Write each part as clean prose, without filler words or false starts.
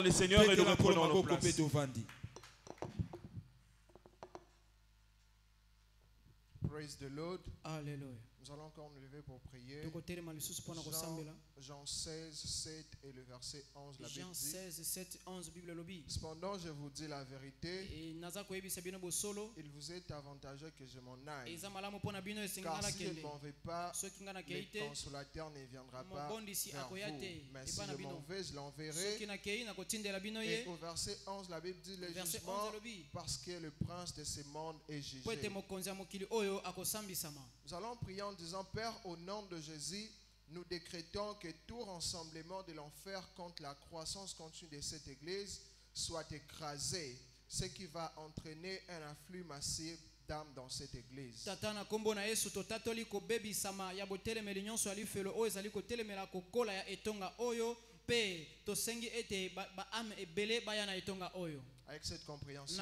le Seigneur et nous reprenons nos places. Praise the Lord. Alléluia. Nous allons encore nous lever pour prier. Jean 16, 7 et le verset 11, la Bible Jean 16, 7, 11, Bible lobby. Cependant, je vous dis la vérité, il vous est avantageux que je m'en aille. Car si je ne m'en vais pas, le consolateur ne viendra pas vers vous. Mais si je m'en vais, je l'enverrai. Et au verset 11, la Bible dit le jugement, parce que le prince de ce monde est jugé. Nous allons prier en disant, Père, au nom de Jésus, nous décrétons que tout rassemblement de l'enfer contre la croissance continue de cette église soit écrasé, ce qui va entraîner un afflux massif d'âmes dans cette église. Avec cette compréhension,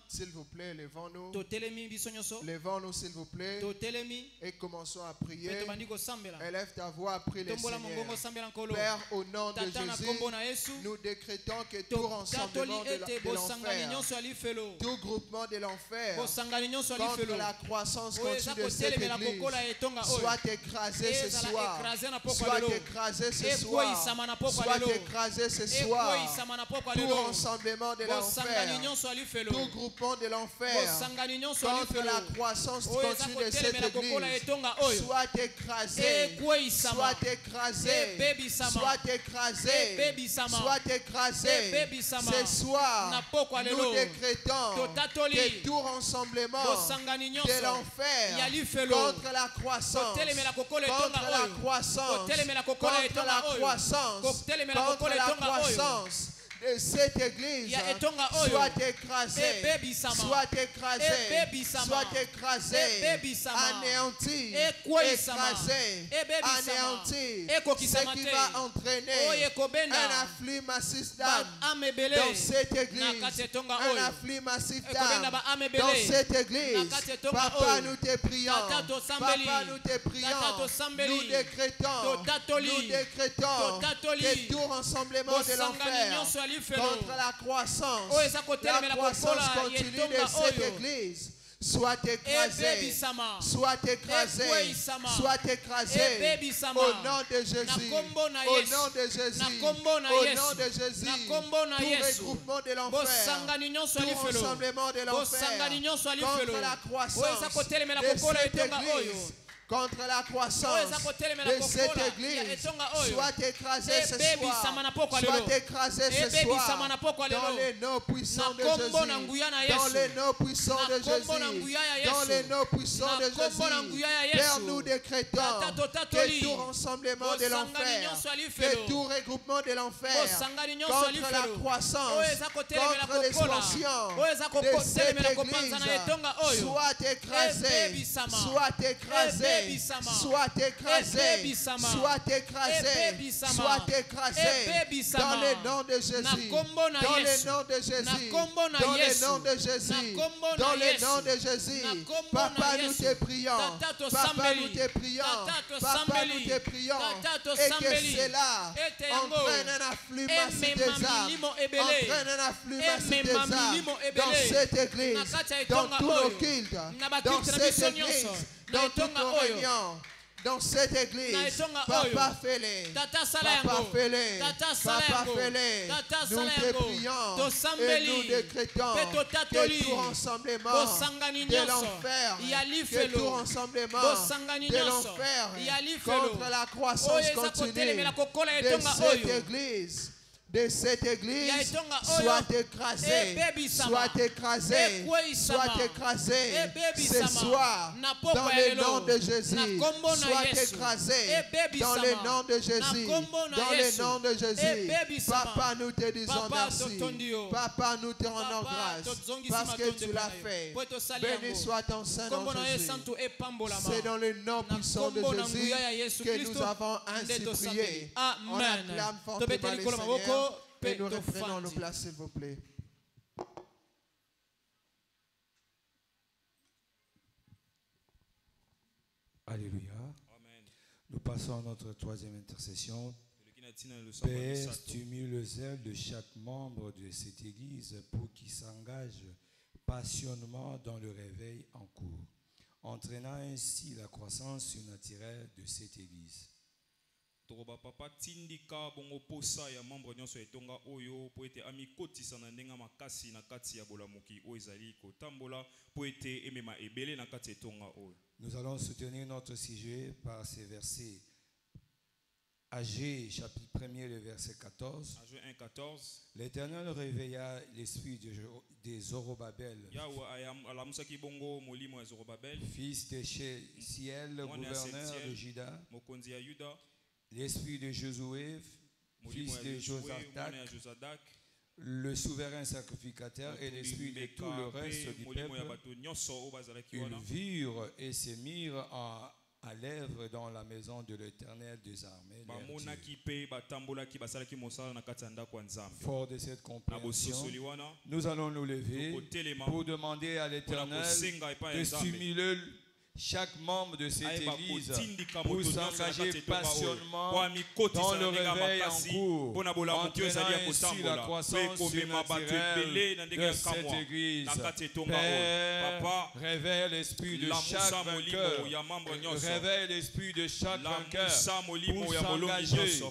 s'il vous plaît, levons-nous. Levons-nous, s'il vous plaît, et commençons à prier. Élève ta voix à prier le Seigneur. Père, au nom de Jésus, nous décrétons que tout rassemblement de l'enfer, tout groupement de l'enfer contre la croissance continue de cette église soit écrasé ce soir. Soit écrasé ce soir. Soit écrasé ce soir. Tout rassemblement de l'enfer, tout groupement de l'enfer contre la croissance continue de cette église soit écrasé, soit écrasé, soit écrasé, soit écrasé. Ce soir, nous décrétons que tout rassemblement de l'enfer contre la croissance, contre la croissance, contre la croissance, contre la croissance de cette église soit écrasé, soit écrasé, soit écrasé, anéanti, écrasé, anéanti, ce qui va entraîner un afflux massif d'âmes dans cette église, un afflux massif d'âmes dans cette église. Papa, nous te prions, Papa, nous te prions, nous décrétons que tout rassemblement de l'enfer contre la croissance continue de cette église soit écrasé, soit écrasé, soit écrasé au nom de Jésus, au nom de Jésus, au nom de Jésus. Tout regroupement de l'enfer, tout rassemblement de l'enfer contre la croissance de cette église, contre la croissance de cette église soit écrasé ce soir, soit écrasé ce soir dans les noms puissants de Jésus, dans les noms puissants de Jésus, dans les noms puissants de Jésus. Père, nous décrétons que tout rassemblement de l'enfer, que tout regroupement de l'enfer contre la croissance, contre l'expansion de cette église soit écrasé, soit écrasé, soit écrasé, soit écrasé, soit écrasé dans le nom de Jésus, dans le nom de Jésus, dans le nom de Jésus, dans le nom de Jésus. Papa, nous te prions, Papa, nous te prions, Papa, nous te prions, et que cela entraîne un afflux massif des âmes, entraîne un afflux massif des âmes dans cette église, dans tout le culte, dans cette église, dans toutes nos réunions, dans cette église. Papa, fais-les, Papa, fais-les, Papa, fais-les. Nous te prions et nous décrétons que tout rassemblement de l'enfer, que tout rassemblement de l'enfer contre la croissance continue de cette église soit écrasé, soit écrasé, soit écrasé ce soir dans le nom de Jésus, soit écrasé dans le nom de Jésus, dans le nom de Jésus. Papa, nous te disons merci, Papa, nous te rendons grâce parce que tu l'as fait. Béni soit ton Saint-Nom Jésus. C'est dans le nom puissant de Jésus que nous avons ainsi prié. On acclame fortement le Seigneur. Et nous reprenons nos places, s'il vous plaît. Alléluia. Amen. Nous passons à notre troisième intercession. Père, stimule le zèle de chaque membre de cette Église pour qu'il s'engage passionnément dans le réveil en cours, entraînant ainsi la croissance surnaturelle de cette Église. Papa tindika bongo posa ya membre nyonso etonga oyo po ete amikotisa na ndenga makasi na kati ya bolamuki o ezali kotambola po ete emema ebele na kati etonga oyo. Nous allons soutenir notre sujet par ces versets. Agé, chapitre 1er, le verset 14. Agé 1:14. L'Éternel réveilla l'esprit de Zorobabel, fils de Shealtiel, gouverneur de Juda, l'esprit de Josué, fils de Josadak, le souverain sacrificateur, et l'esprit de tout le reste du peuple. Ils virent et se mirent à l'œuvre dans la maison de l'Éternel des armées. Fort de cette compréhension, nous allons nous lever pour demander à l'Éternel de stimuler chaque membre de cette Église pour s'engager passionnément dans le réveil en cours, entraînant ainsi la croissance surnaturelle de cette Église. Père, réveille l'esprit de chaque vainqueur, réveille l'esprit de chaque vainqueur pour s'engager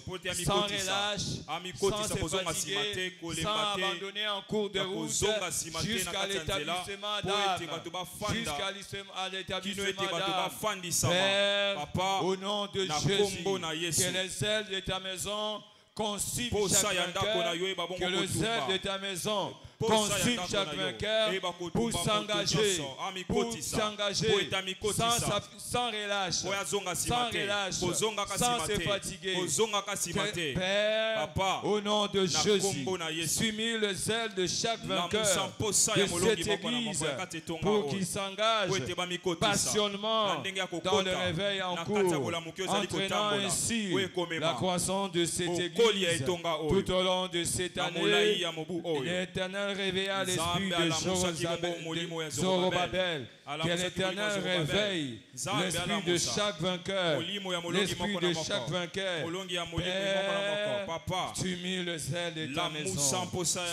sans relâche, sans se fatiguer, sans abandonner en cours de route jusqu'à l'établissement d'âme, jusqu'à l'établissement Père, au nom de Jésus, que les ailes de ta maison consument chaque vainqueur, que le zèle de ta maison consume chaque vainqueur pour s'engager sans relâche, sans se fatiguer. Père, au nom de Jésus, stimule le zèle de chaque vainqueur de cette Église pour qu'il s'engage passionnément dans le réveil en cours, entraînant ainsi la croissance de cette Église tout au long de cette année. L'Éternel réveilla l'esprit de Zorobabel, que l'Éternel réveille l'esprit de chaque vainqueur, l'esprit de chaque vainqueur. Père, stimule le zèle de ta maison,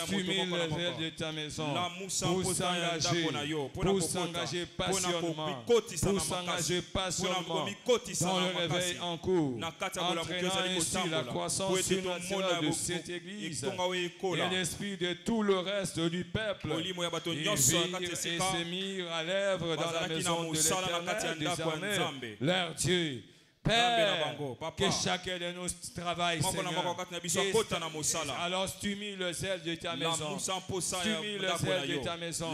stimule le zèle de ta maison pour s'engager passionnément, dans le réveil en cours, entraînant ainsi la croissance surnaturelle de cette Église et l'esprit de tout le reste du peuple. Et se mirent à l'œuvre dans la maison de l'Éternel des armées, leur Dieu. Père, que chacun de nous travaille, Seigneur. Alors stimule le zèle de ta maison. Stimule le zèle de ta maison.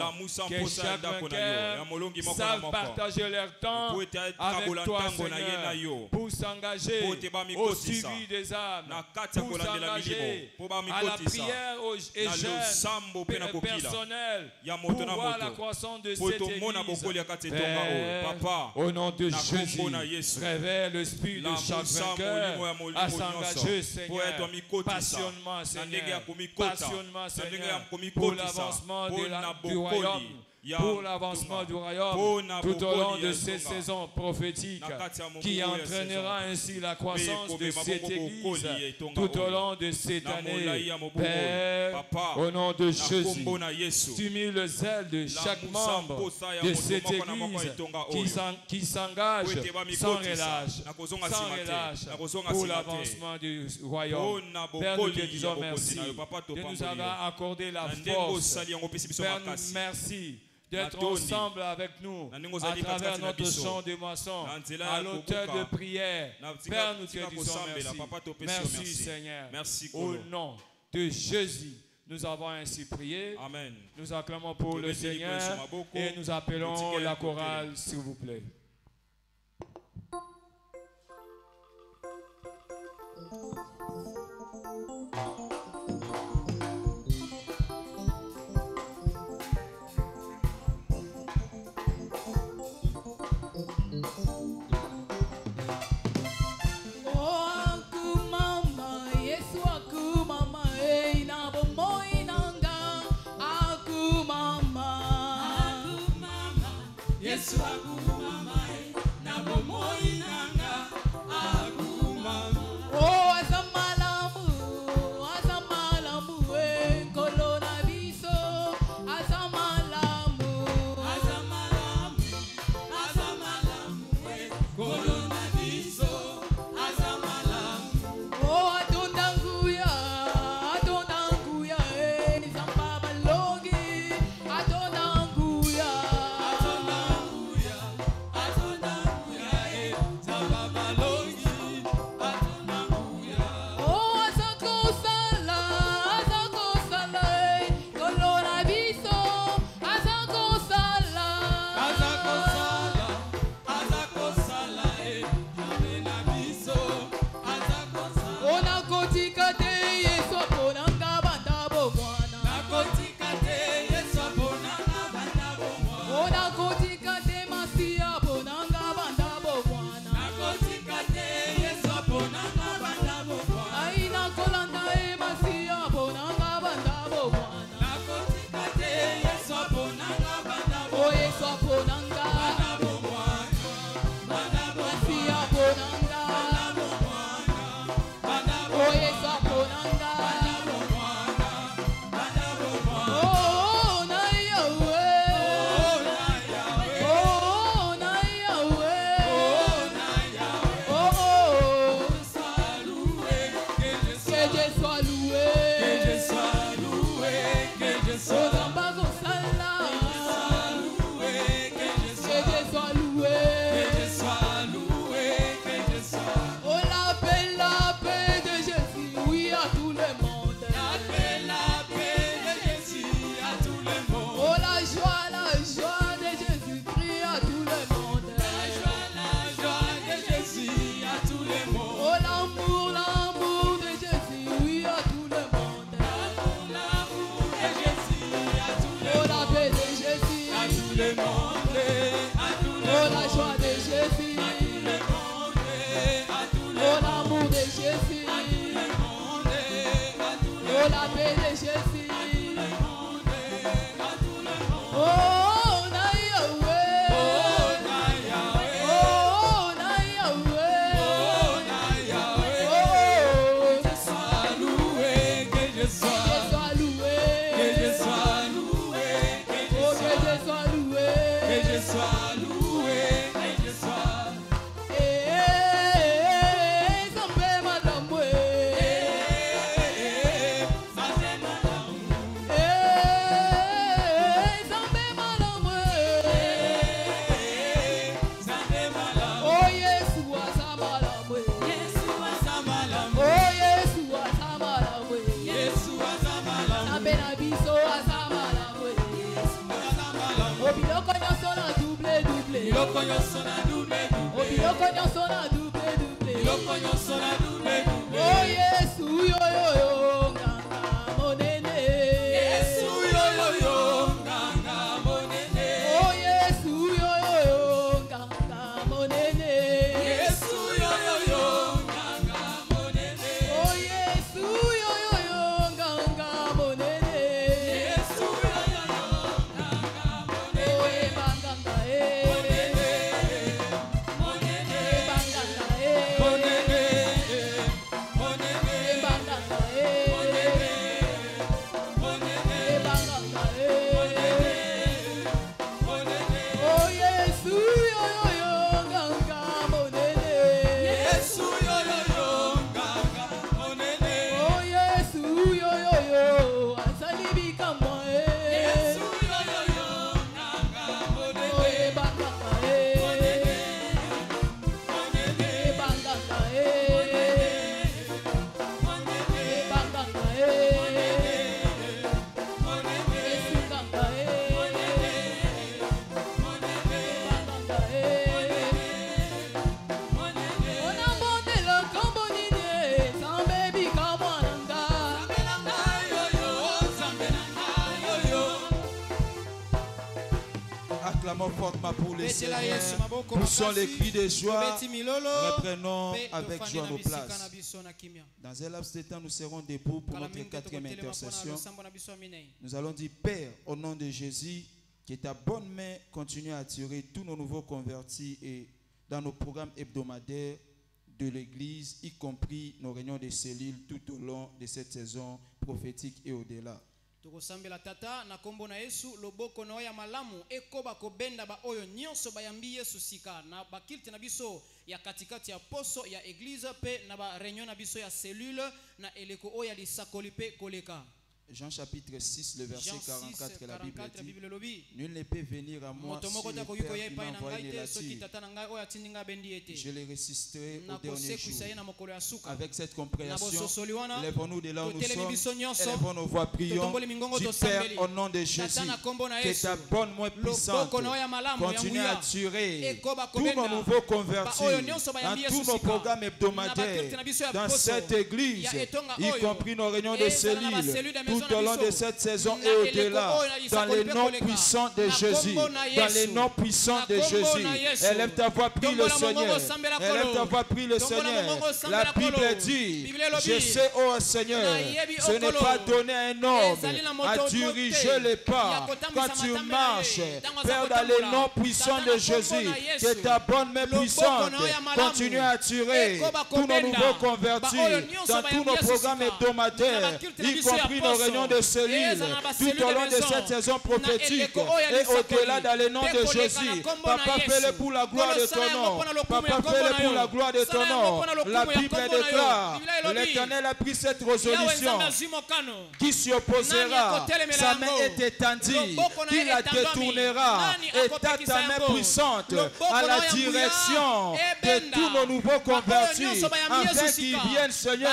Que chaque vainqueur sache partager leur temps avec toi, Seigneur, pour s'engager au suivi des âmes, pour s'engager à la prière et jeûne personnel, pour voir la croissance de cette Église. Père, au nom de Jésus, révèle l'esprit de chaque vainqueur à s'engager, Seigneur, passionnément, Seigneur, pour l'avancement du royaume. Pour l'avancement du royaume tout au long de cette saison prophétique qui entraînera ainsi la croissance de cette Église tout au long de cette année. Père, au nom de Jésus, stimule le zèle de chaque membre de cette Église qui s'engage sans relâche pour l'avancement du royaume. Père, nous te disons merci de nous avoir accordé la force. Père, nous merci d'être ensemble avec nous à travers notre chant de moisson, à l'auteur de prière. Père, nous te disons merci. Merci, Seigneur. Au nom de Jésus, nous avons ainsi prié. Amen. Nous acclamons pour le Seigneur et nous appelons la chorale, s'il vous plaît. Yes, Fortement pour le Seigneur. Poussons les cris de joie. Reprenons avec joie nos places. Dans un laps de temps, nous serons debout pour notre quatrième intercession. Nous allons dire, Père, au nom de Jésus, que ta bonne main continue à attirer tous nos nouveaux convertis et dans nos programmes hebdomadaires de l'Église, y compris nos réunions de cellules tout au long de cette saison prophétique et au-delà. Tukosambela tata na kombo na Yesu loboko na oya malamu ekoba kobenda ba oyo nyonso bayambi Yesu sika na bakilte na biso ya katikati ya poso ya église pe na ba réunion na biso ya cellule na eleko oya lisakoli pe koleka. Jean chapitre 6, le verset 44, la Bible dit, nul ne peut venir à moi si le Père qui m'a envoyé l'attire. Je les résisterai au dernier jour. Avec cette compréhension, lèvons-nous de là où nous sommes, élevons nos voix, prions. Dis Père, au nom de Jésus, que ta bonne main puissante continue à attirer tous nos nouveaux convertis dans tous nos programmes hebdomadaires, dans cette église, y compris nos réunions de cellules, tout au long de cette saison et au-delà, dans les noms puissants de Jésus, dans les noms puissants de Jésus. Élève ta voix, prie le Seigneur. Élève ta voix, prie le Seigneur. La Bible dit, je sais, ô Seigneur, ce n'est pas donné à un homme à diriger les pas quand tu marches. Père, dans les noms puissants de Jésus, que ta bonne main puissante continue à attirer tous nos nouveaux convertis dans tous nos programmes hebdomadaires, y compris nos réunions de cellules, tout au long de cette saison prophétique et au-delà dans le nom de Jésus. Papa, fais-le pour la gloire de ton nom. Papa, fais-le pour la gloire de ton nom. La Bible déclare, l'Éternel a pris cette résolution. Qui s'y opposera, sa main est étendue, qui la détournera, étend ta main puissante à la direction de tous nos nouveaux convertis, afin qu'ils viennent, Seigneur,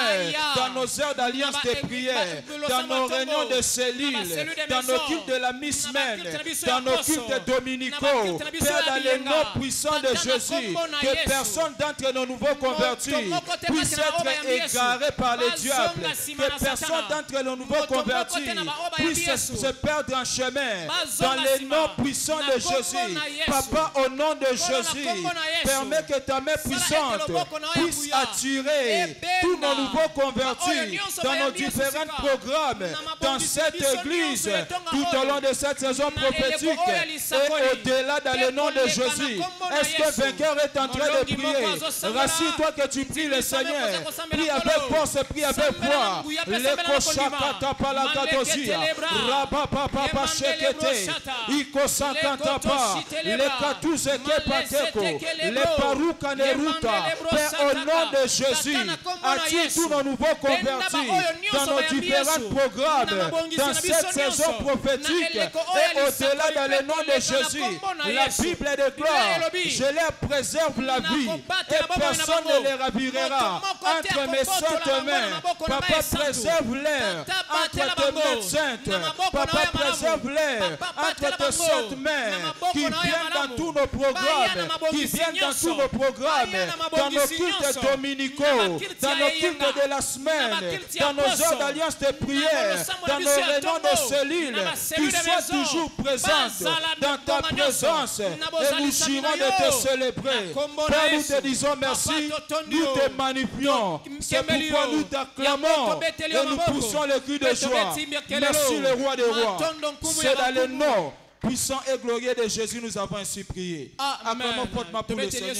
dans nos heures d'alliance de prière, dans nos nos réunions de cellules, dans nos cultes de la mi-semaine, dans nos cultes dominicaux. Père, dans les noms puissants de Jésus, que personne d'entre nos nouveaux convertis puisse être égaré par les diables. Que personne d'entre nos nouveaux convertis puisse se perdre en chemin. Dans les noms puissants de Jésus. Papa, au nom de Jésus, permets que ta main puissante puisse attirer tous nos nouveaux convertis dans nos différents programmes, dans cette église, tout au long de cette saison prophétique et au-delà dans le nom de Jésus. Est-ce que vainqueur est en train de prier? Rassure-toi que tu pries le Seigneur. Prie avec force, prie avec foi. Le koshakata palakadosia, rabapapa shekete, ikosankantapa, le katuzeke pateko, le paruka neruta. Père, au nom de Jésus, attire tous nos nouveaux convertis dans nos différents programmes, dans cette saison prophétique et au-delà dans le nom de Jésus. La Bible déclare, je leur préserve la vie et personne ne les ravira. Entre mes saintes mains, Papa, préserve-les entre tes mains saintes. Papa, préserve-les entre tes saintes mains qui viennent dans tous nos programmes, qui viennent dans tous nos programmes, dans nos cultes dominicaux, dans nos cultes de la semaine, dans nos heures d'alliance de prière, dans nos réunions de cellules, qui soient toujours présentes dans ta présence et nous jurons de te célébrer. Père, nous te disons merci, nous te magnifions, c'est pourquoi nous t'acclamons et nous poussons le cri de joie. Merci le roi des rois. C'est dans le nom puissant et glorieux de Jésus nous avons ainsi prié. Acclamons fortement pour le Seigneur.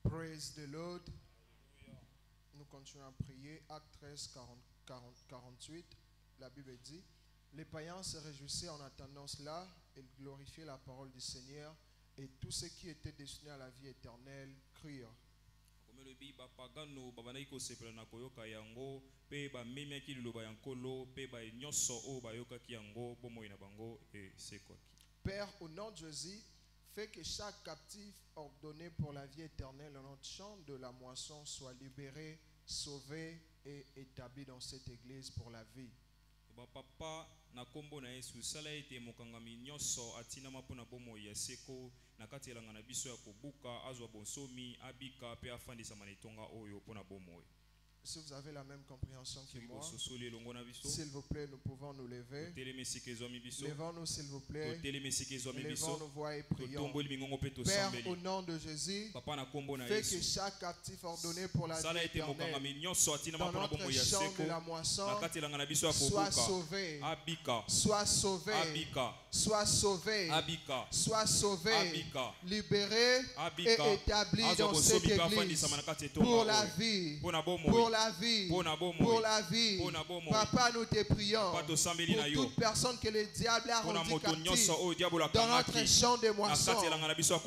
Praise the Lord. Nous continuons à prier. Acte 13, 48. La Bible dit, les païens se réjouissaient en attendant cela et glorifiaient la parole du Seigneur, et tous ceux qui étaient destinés à la vie éternelle crurent. Père, au nom de Jésus, fais que chaque captif ordonné pour la vie éternelle en notre champ de la moisson soit libéré, sauvé et établi dans cette église pour la vie. Papa na kombo na Yesu sala ete mokangami nyonso atina mapona bomo ya seko na kati elanga na biso ya kobuka azwa bonsomi abika pe afandisa manetonga oyo pona bomo. Si vous avez la même compréhension que moi, s'il vous plaît, nous pouvons nous lever. Levons-nous, s'il vous plaît. Levons nos voix et prions. Père, au nom de Jésus, fais que chaque captif ordonné pour la vie éternelle dans notre champ de la moisson soit sauvé. Soit sauvé. Soit sauvé. Soit sauvé. Libéré et établi dans cette église pour la vie. Pour la vie, pour la vie. Papa, nous te prions pour toute personne que le diable a rendu captif dans notre champ de moisson,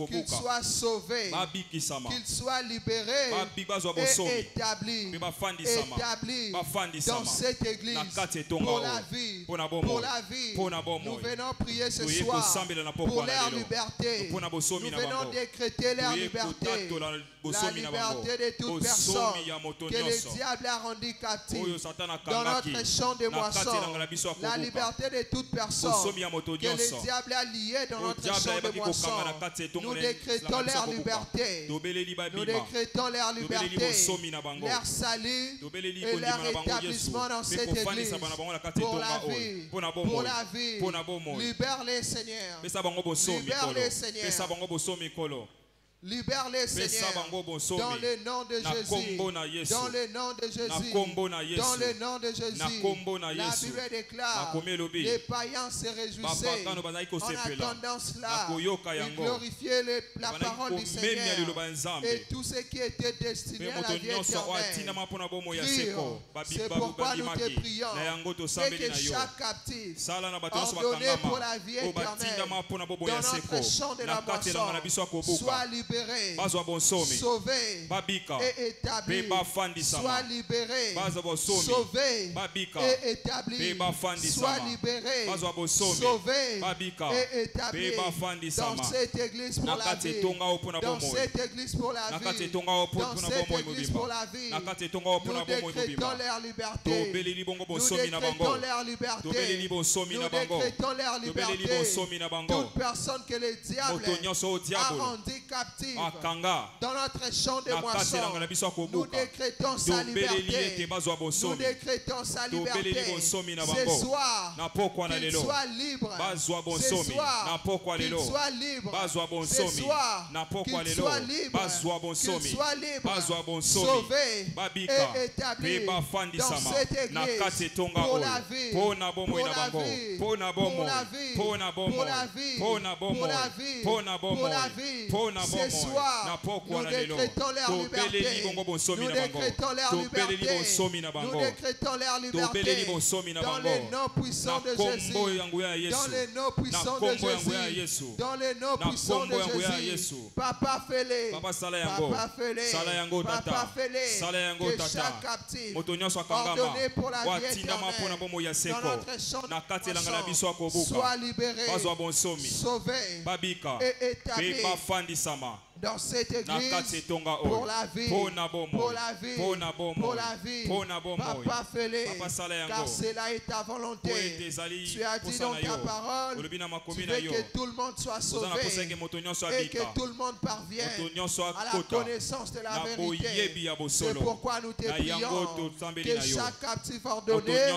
qu'il soit sauvé, qu'il soit libéré et établi dans cette église pour la vie, pour la vie. Nous venons prier ce soir pour leur liberté. Nous venons décréter leur liberté, la liberté de toute personne que le diable a rendu captif dans notre champ de moisson, la liberté de toute personne que le diable a lié dans notre champ de moisson. Nous décrétons leur liberté, nous décrétons leur liberté, leur salut et leur établissement dans cette église pour la vie, pour la vie. Libère-les, Seigneur, libère-les, Seigneur. Libère-les, Seigneur, dans le nom de Jésus, dans le nom de Jésus, dans le nom de Jésus. La Bible déclare, les païens se réjouissaient en attendant cela, ils glorifiaient la parole du Seigneur, et tous ceux qui étaient destinés à la vie éternelle crurent. C'est pourquoi nous te prions, et que chaque captif ordonné pour la vie éternelle dans notre champ de la moisson soit libéré libéré, sauvé et établi, soit libéré, sauvé et établi, soit libéré, sauvé et établi dans cette église pour la vie, dans cette église pour la vie, dans cette église pour la vie. Nous décrétons leur liberté, nous décrétons leur liberté, nous décrétons leur liberté. Toute personne que le diable a rendu captive dans notre champ de moisson, nous décrétons sa liberté, nous décrétons sa liberté. Ce soir, qu'il soit libre, ce soir, qu'il soit libre, ce soir, qu'il soit libre, qu'il soit libre, sauvé et établi dans cette église pour la vie, pour la vie, pour la vie, pour la vie, pour la vie. Ce soir, nous décrétons leur liberté, nous décrétons leur liberté, nous décrétons leur liberté dans les noms puissants de Jésus, dans les noms puissants de Jésus, dans les noms puissants de Jésus. Papa fais-les, Papa fais-les, Papa fais-les, que chaque captif ordonné pour la vie éternelle dans notre champ de moisson soit libéré, sauvé et établi dans cette église pour la vie, pour la vie, pour la vie. Papa fais-les, car cela est ta volonté. Tu as dit dans ta parole, tu veux que tout le monde soit sauvé et que tout le monde parvienne à la connaissance de la vérité. C'est pourquoi nous te prions que chaque captif ordonné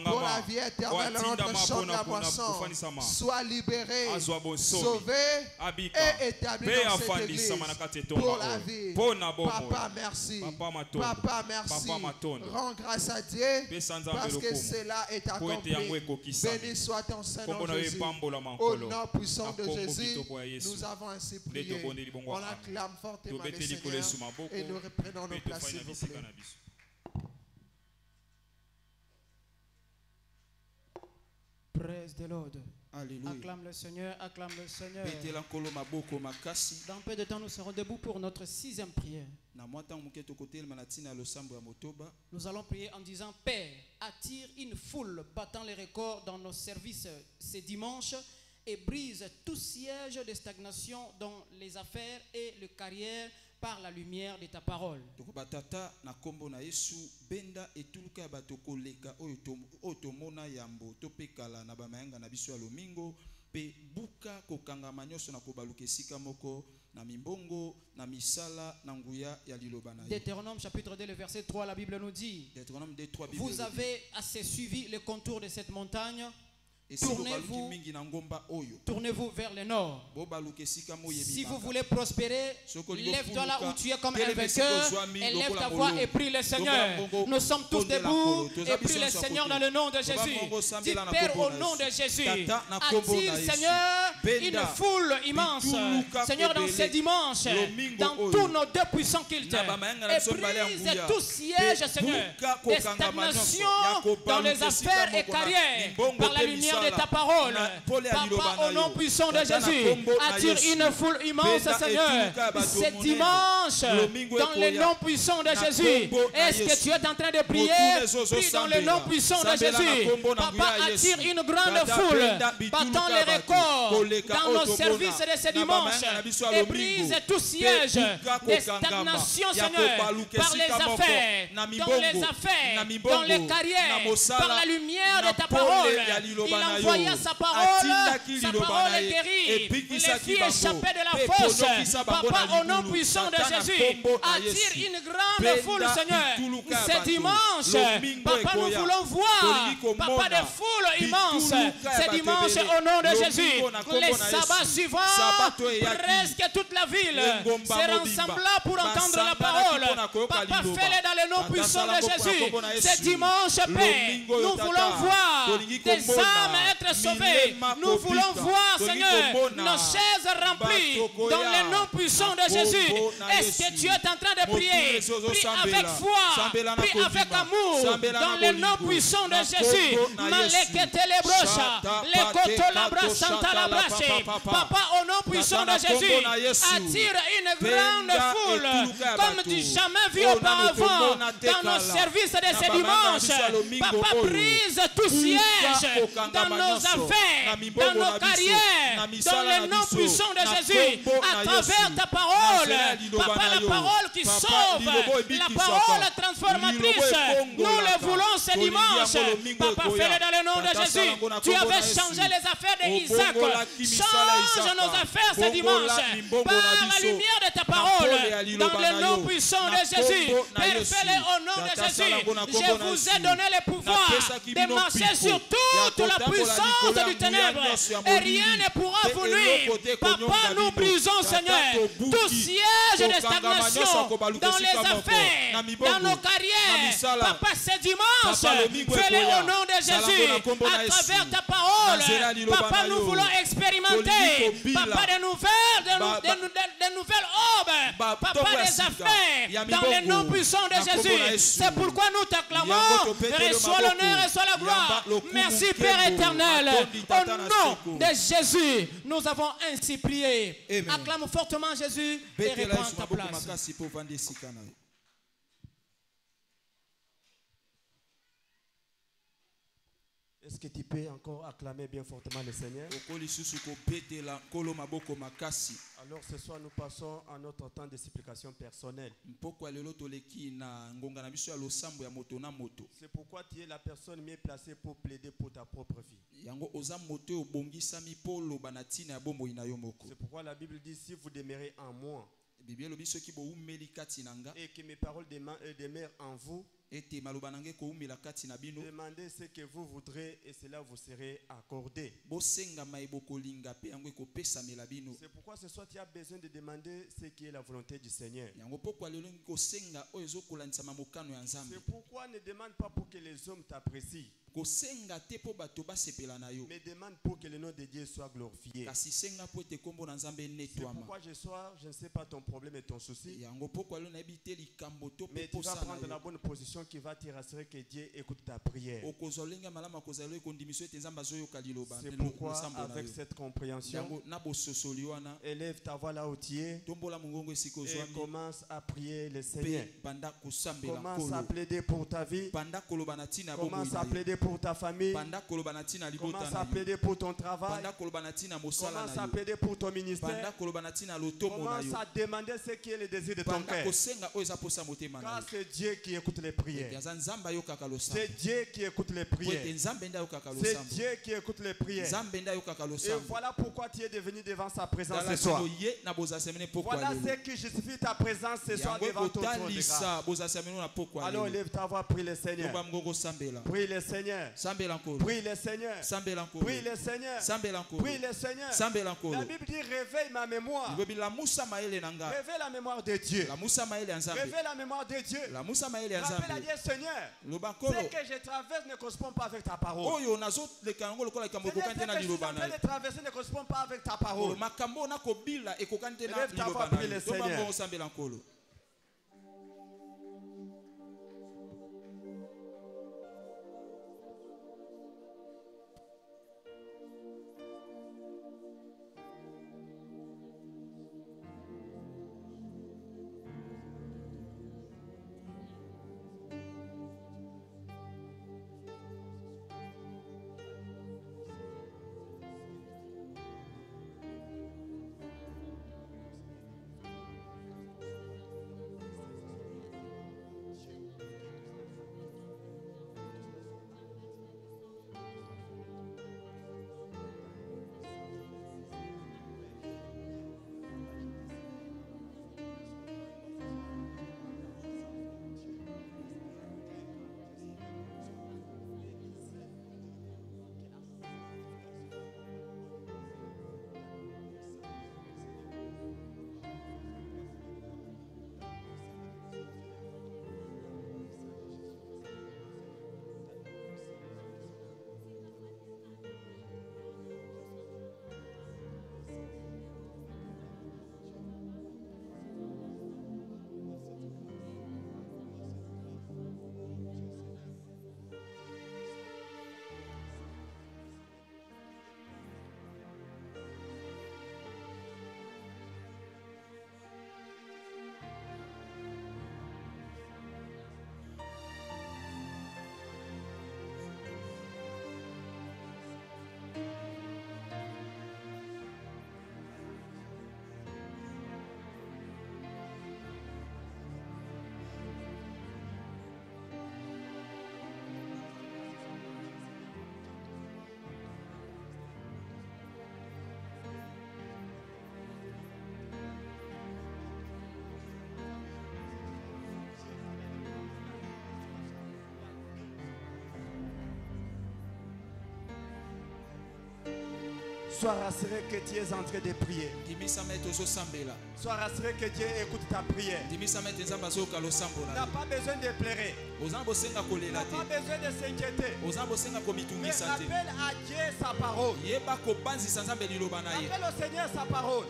pour la vie éternelle dans notre champ de la moisson soit libéré, sauvé et établi dans cette église pour la vie. Papa merci, Papa merci, rends grâce à Dieu parce que cela est accompli. Béni soit ton Saint-Nom Jésus. Au nom puissant de Jésus, nous avons ainsi prié. On acclame fortement le Seigneur et nous reprenons nos places s'il vous plaît. Praise the Lord. Alléluia. Acclame le Seigneur, acclame le Seigneur. Dans peu de temps, nous serons debout pour notre 6e prière. Nous allons prier en disant: Père, attire une foule battant les records dans nos services ce dimanche et brise tout siège de stagnation dans les affaires et les carrières par la lumière de ta parole. Deutéronome chapitre 2, le verset 3, la Bible nous dit: Vous avez assez suivi le contour de cette montagne. Tournez-vous vers le nord. Si vous voulez prospérer, lève-toi là où tu es comme un vainqueur et lève ta voix et prie le Seigneur. Nous sommes tous debout et prie le Seigneur dans le nom de Jésus. Dis: Père, au nom de Jésus, attire, Seigneur, une foule immense, Seigneur, dans ces dimanches, dans tous nos deux puissants cultes, et brise tout siège, Seigneur, de stagnation dans les affaires et carrières par la lumière de ta parole. Papa, au nom puissant de Jésus, attire une foule immense, Seigneur, ce dimanche dans le nom puissant de Jésus. Est-ce que tu es en train de prier? Prie dans le nom puissant de Jésus. Papa, attire une grande foule battant les records dans nos services de ce dimanche et brise tout siège de stagnation, Seigneur, par les affaires, dans les carrières, par la lumière de ta parole. Il envoya sa parole guérit les filles échappées de la fosse. Papa, au nom puissant de Jésus, attire une grande foule, Seigneur, ce dimanche. Papa, nous voulons voir, Papa, des foules immenses ce dimanche au nom de Jésus. Les sabbats suivants, presque toute la ville se rassembla pour entendre la parole. Papa, fais-le dans le nom puissant de Jésus. Ce dimanche, Père, nous voulons voir des âmes être sauvés. Nous voulons voir, Seigneur, nos chaises remplies dans le nom puissant de Jésus. Est-ce que tu es en train de prier? Prie avec foi, prie avec amour dans le nom puissant de Jésus. Malekete le brocha, le koto la brasanta la brasanta. marcher. Papa, au nom puissant de Jésus, attire une grande foule comme tu jamais vu auparavant dans nos services de ce dimanche. Papa, brise tout siège dans nos affaires, dans nos carrières, dans le nom puissant de Jésus, à travers ta parole. Papa, la parole qui sauve, la parole transformatrice. Nous le voulons ce dimanche. Papa, fais-le dans le nom de Jésus. Tu avais changé les affaires d'Isaac. Change nos affaires ce dimanche par la lumière de ta parole, dans le nom puissant de Jésus. Père, fais-le au nom de Jésus. Je vous ai donné le pouvoir de marcher sur toute la puissance du ténèbre et rien ne pourra vous nuire. Papa, nous brisons, Seigneur, tout siège de stagnation dans les affaires, dans nos carrières. Papa, ce dimanche, fais-le au nom de Jésus, à travers ta parole. Papa, nous voulons expérimenter, Papa, de nouvelles aubes, Papa, des affaires, dans le nom puissant de Jésus. C'est pourquoi nous t'acclamons. Reçois l'honneur, reçois la gloire. Merci, Père éternel. Au nom de Jésus, nous avons ainsi prié. Acclame fortement Jésus et reprends ta place. Est-ce que tu peux encore acclamer bien fortement le Seigneur? Alors ce soir nous passons à notre temps de supplication personnelle. C'est pourquoi tu es la personne mieux placée pour plaider pour ta propre vie. C'est pourquoi la Bible dit si vous demeurez en moi et que mes paroles demeurent en vous, demandez ce que vous voudrez et cela vous serez accordé. C'est pourquoi ce soir tu as besoin de demander ce qui est la volonté du Seigneur. C'est pourquoi ne demande pas pour que les hommes t'apprécient, mais demande pour que le nom de Dieu soit glorifié. C'est pourquoi je ne sais pas ton problème et ton souci, mais tu vas prendre la bonne position qui va te rassurer que Dieu écoute ta prière. C'est pourquoi avec cette compréhension, élève ta voix là où tu es et commence à prier le Seigneur. Commence à plaider pour ta vie, commence à plaider pour ta famille, commence à plaider pour ton travail, commence à plaider pour ton ministère, commence à demander ce qui est le désir de ton cœur, car c'est Dieu qui écoute les prières. C'est Dieu qui écoute les prières. C'est Dieu qui écoute les prières. Et voilà pourquoi tu es devenu devant sa présence ce soir. Voilà ce qui justifie ta présence ce soir devant ton trône de grâce. Alors lève ta voix, prie le Seigneur. Prie le Seigneur. Prie le Seigneur. Prie le Seigneur. Prie le Seigneur. La Bible dit réveille ma mémoire. Réveille la mémoire de Dieu. Réveille la mémoire de Dieu. Rappelle à Dieu, Seigneur, ce que je traverse ne correspond pas avec ta parole. Ce que je suis en train de traverser ne correspond pas avec ta parole. Lève ta voix, prie le Seigneur. Sois rassuré que tu es en train de prier. Sois rassuré que Dieu écoute ta prière. Tu n'as pas besoin de pleurer. Tu n'as pas besoin de s'inquiéter. Mais appelle à Dieu sa parole. Appelle au Seigneur sa parole.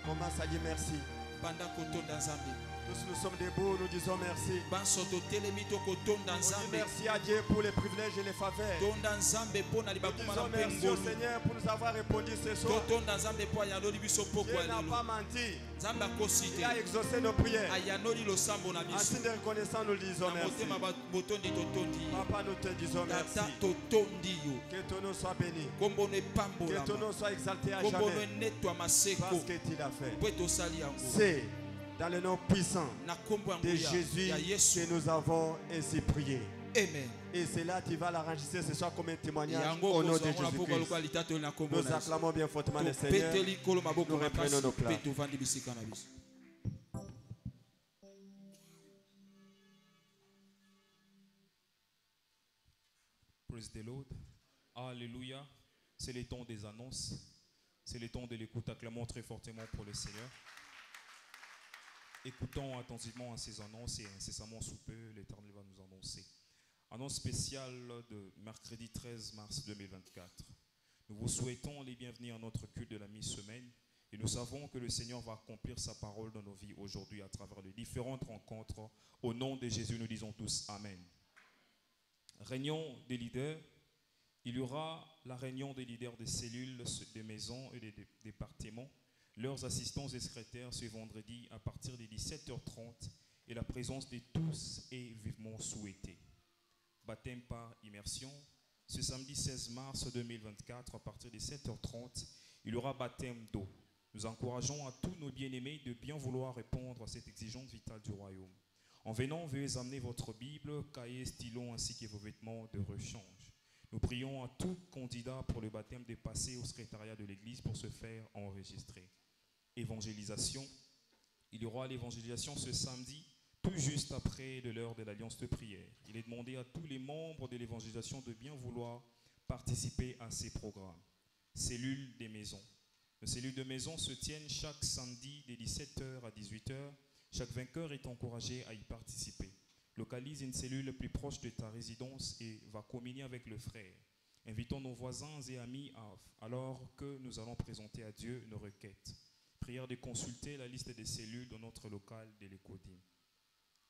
Commence à dire merci. Tous nous sommes debout, nous disons merci. On dit merci à Dieu pour les privilèges et les faveurs. Nous disons merci au Seigneur pour nous avoir répondu ce soir. Dieu n'a pas menti. Il a exaucé nos prières. En signe de reconnaissance, nous disons merci. Papa, nous te disons merci. Que ton nom soit béni. Que ton nom soit exalté à jamais. Parce que tu l'as fait. C'est dans le nom puissant de Jésus que nous avons ainsi prié. Amen. Et c'est là tu vas l'enregistrer ce soir comme un témoignage au nom de Jésus-Christ. Nous acclamons bien fortement le Seigneur. Nous reprenons nos plats. Praise the Lord. Alléluia. C'est le temps des annonces. C'est le temps de l'écoute. Acclamons très fortement pour le Seigneur. Écoutons attentivement à ces annonces et incessamment sous peu, l'Éternel va nous annoncer. Annonce spéciale de mercredi 13 mars 2024. Nous vous souhaitons les bienvenus à notre culte de la mi-semaine et nous savons que le Seigneur va accomplir sa parole dans nos vies aujourd'hui à travers les différentes rencontres. Au nom de Jésus, nous disons tous Amen. Réunion des leaders. Il y aura la réunion des leaders des cellules, des maisons et des départements. Leurs assistants et secrétaires ce vendredi à partir de 17h30 et la présence de tous est vivement souhaitée. Baptême par immersion. Ce samedi 16 mars 2024 à partir de 7h30, il y aura baptême d'eau. Nous encourageons à tous nos bien-aimés de bien vouloir répondre à cette exigence vitale du royaume. En venant, veuillez amener votre Bible, cahier, stylo ainsi que vos vêtements de rechange. Nous prions à tout candidat pour le baptême de passer au secrétariat de l'Église pour se faire enregistrer. Évangélisation. Il y aura l'évangélisation ce samedi, tout juste après de l'heure de l'alliance de prière. Il est demandé à tous les membres de l'évangélisation de bien vouloir participer à ces programmes. Cellules des maisons. Les cellules de maison se tiennent chaque samedi de 17h à 18h. Chaque vainqueur est encouragé à y participer. Localise une cellule plus proche de ta résidence et va communier avec le frère. Invitons nos voisins et amis alors que nous allons présenter à Dieu nos requêtes. Prière de consulter la liste des cellules dans notre local de l'Écodim.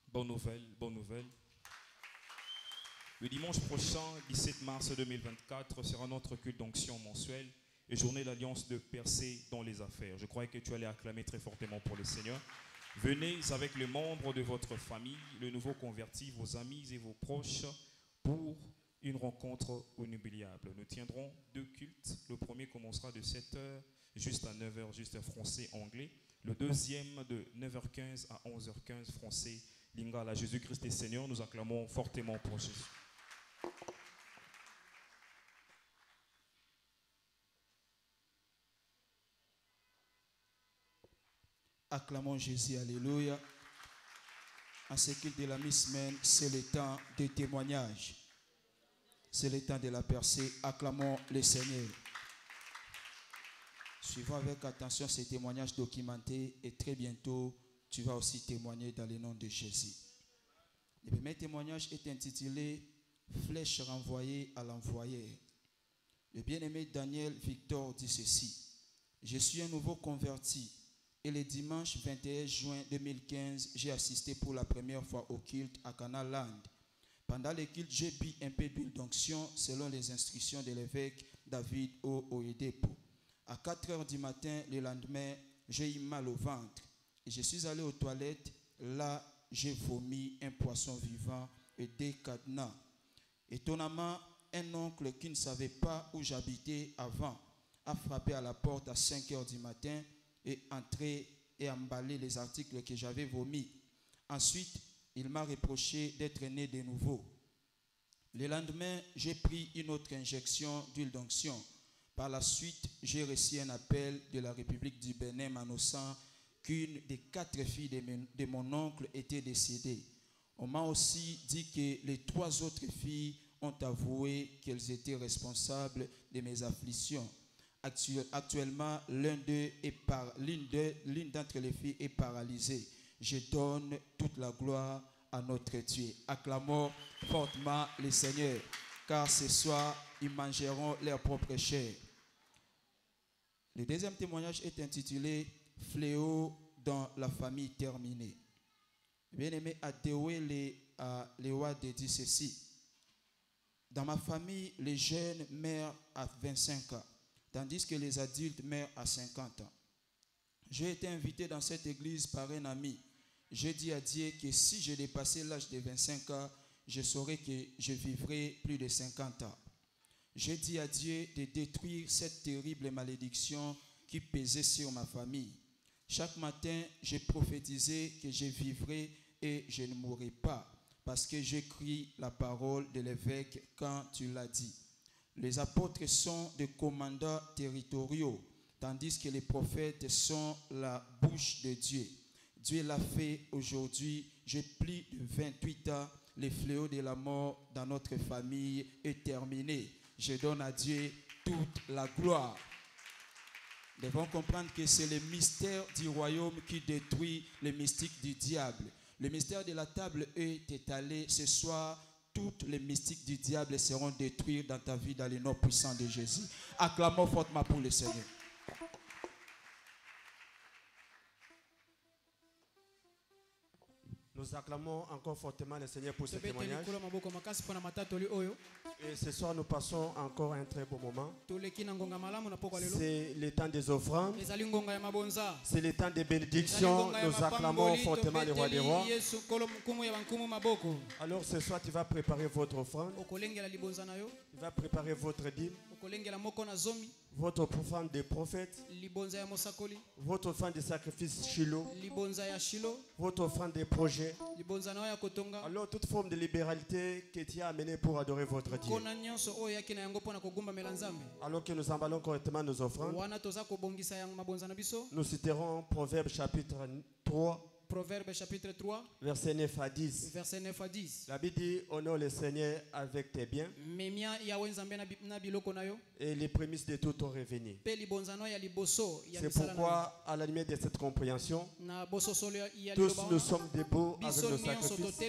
Bonne nouvelle, bonne nouvelle. Le dimanche prochain, 17 mars 2024, sera notre culte d'onction mensuel et journée d'alliance de percée dans les affaires. Je croyais que tu allais acclamer très fortement pour le Seigneur. Venez avec les membres de votre famille, le nouveau converti, vos amis et vos proches pour une rencontre inoubliable. Nous tiendrons 2 cultes. Le premier commencera de 7h juste à 9h, juste français-anglais. Le deuxième de 9h15 à 11h15, français, Lingala. Jésus-Christ est Seigneur. Nous acclamons fortement pour Jésus. Acclamons Jésus, alléluia. En ce culte de la mi-semaine, c'est le temps de témoignage. C'est le temps de la percée. Acclamons le Seigneur. Suivons avec attention ces témoignages documentés et très bientôt, tu vas aussi témoigner dans le nom de Jésus. Le premier témoignage est intitulé « Flèche renvoyée à l'envoyeur ». Le bien-aimé Daniel Victor dit ceci. « Je suis un nouveau converti et le dimanche 21 juin 2015, j'ai assisté pour la première fois au culte à Canal Land. Pendant le culte, j'ai bu un peu d'huile d'onction selon les instructions de l'évêque David Oyedepo. À 4 heures du matin, le lendemain, j'ai eu mal au ventre. Et je suis allé aux toilettes. Là, j'ai vomi un poisson vivant et des cadenas. Étonnamment, un oncle qui ne savait pas où j'habitais avant a frappé à la porte à 5 heures du matin et entré et emballer les articles que j'avais vomis. Ensuite, il m'a reproché d'être né de nouveau. Le lendemain, j'ai pris une autre injection d'huile d'onction. Par la suite, j'ai reçu un appel de la République du Bénin m'annonçant qu'une des 4 filles de mon oncle était décédée. On m'a aussi dit que les 3 autres filles ont avoué qu'elles étaient responsables de mes afflictions. Actuellement, l'une d'entre les filles est paralysée. Je donne toute la gloire à notre Dieu. Acclamons fortement le Seigneur, car ce soir, ils mangeront leur propre chair. Le deuxième témoignage est intitulé « Fléau dans la famille terminée ». Bien-aimé, Adéoué Léwa dit ceci. Dans ma famille, les jeunes meurent à 25 ans, tandis que les adultes meurent à 50 ans. J'ai été invité dans cette église par un ami. J'ai dit à Dieu que si je dépassais l'âge de 25 ans, je saurais que je vivrais plus de 50 ans. J'ai dit à Dieu de détruire cette terrible malédiction qui pesait sur ma famille. Chaque matin, j'ai prophétisé que je vivrais et je ne mourrai pas, parce que j'écris la parole de l'évêque quand tu l'as dit. Les apôtres sont des commandants territoriaux, tandis que les prophètes sont la bouche de Dieu. Dieu l'a fait aujourd'hui. J'ai plus de 28 ans. Le fléau de la mort dans notre famille est terminé. Je donne à Dieu toute la gloire. Nous devons comprendre que c'est le mystère du royaume qui détruit le mystique du diable. Le mystère de la table est étalé ce soir. Toutes les mystiques du diable seront détruits dans ta vie dans le nom puissant de Jésus. Acclamons fortement pour le Seigneur. Nous acclamons encore fortement le Seigneur pour ce témoignage. Et ce soir, nous passons encore un très beau moment. C'est le temps des offrandes. C'est le temps des bénédictions. Nous acclamons fortement le roi des rois. Alors ce soir, tu vas préparer votre offrande. Tu vas préparer votre dîme. Votre offrande des prophètes. Votre offrande de sacrifice Shiloh. Votre offrande des projets. Alors toute forme de libéralité que tu as amenée pour adorer votre Dieu. Alors que nous emballons correctement nos offrandes, nous citerons Proverbe chapitre 3. Proverbe chapitre 3, verset 9 à 10. Verset 9 à 10. La Bible dit, honore le Seigneur avec tes biens et les prémices de tout ton revenu. C'est pourquoi, à la lumière de cette compréhension, tous nous sommes debout avec nos sacrifices.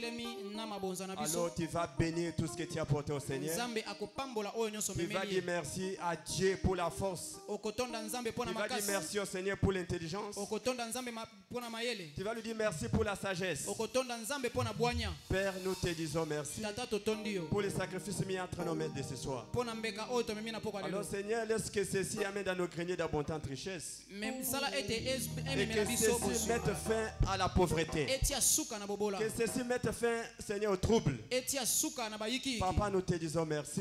Alors tu vas bénir tout ce que tu as apporté au Seigneur. Tu vas dire merci à Dieu pour la force. Tu vas dire merci au Seigneur pour l'intelligence. Tu vas lui dire merci pour la sagesse. Père, nous te disons merci pour les sacrifices mis entre nos mains de ce soir. Alors Seigneur, laisse que ceci amène dans nos greniers d'abondante richesse. Et que ceci mette fin à la pauvreté. Que ceci mette fin, Seigneur, au trouble. Papa, nous te disons merci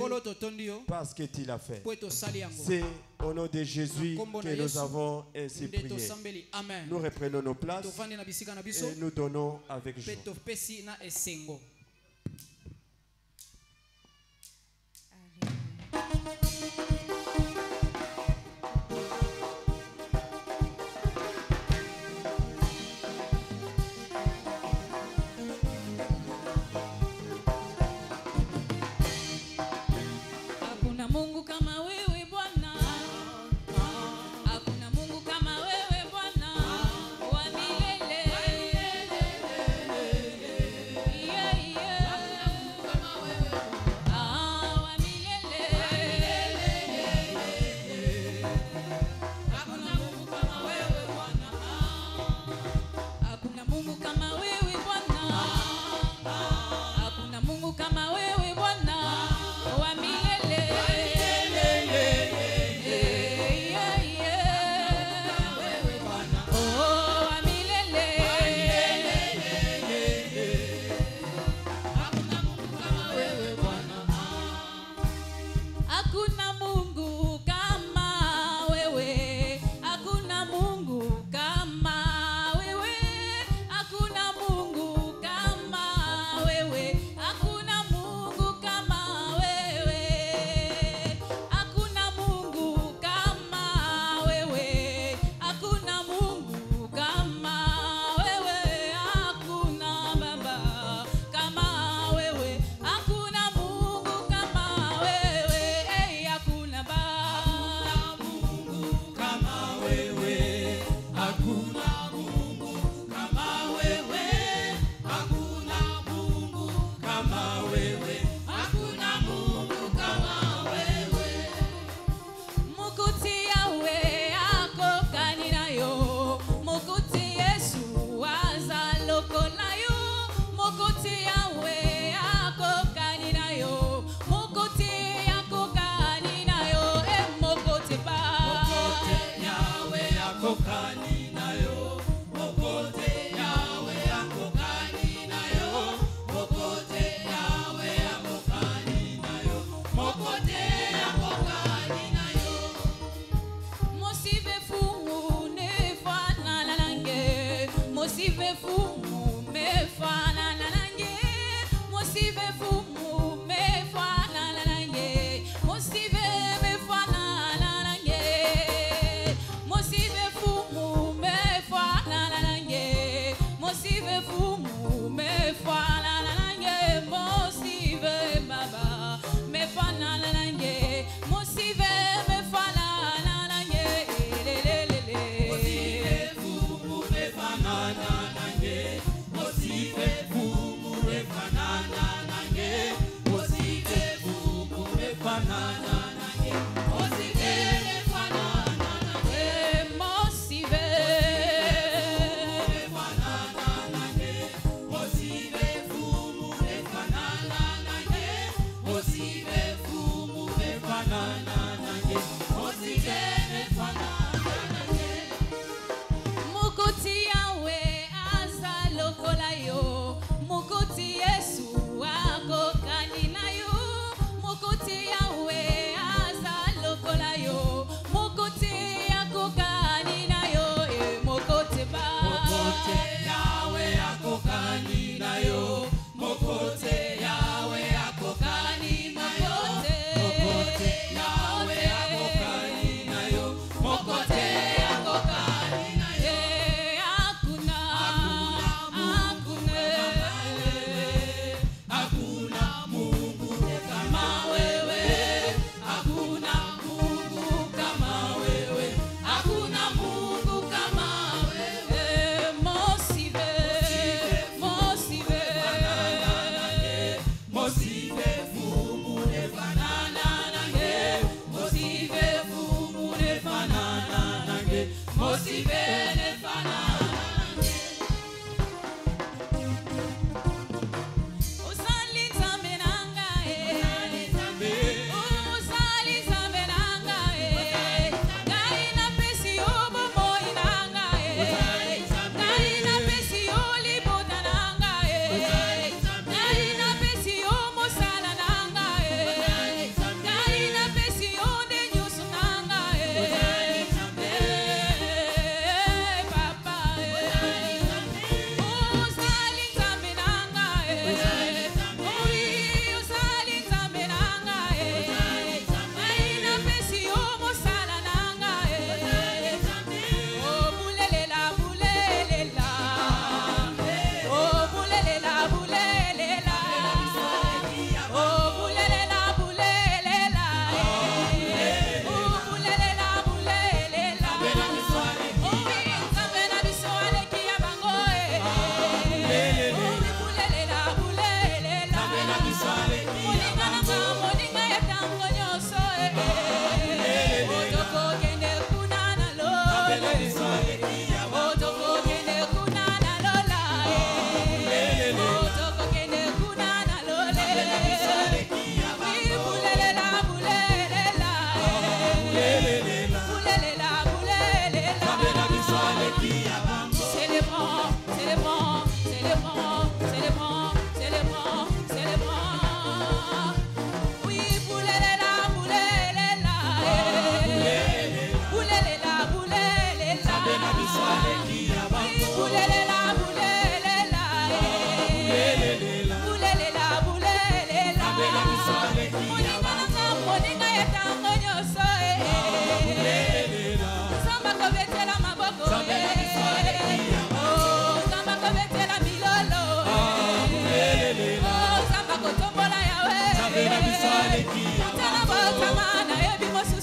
parce que tu l'as fait. C'est au nom de Jésus que nous avons ainsi prié. Nous reprenons nos places et nous donnons avec joie. Hakuna Mungu kama wewe Bwana wa milele.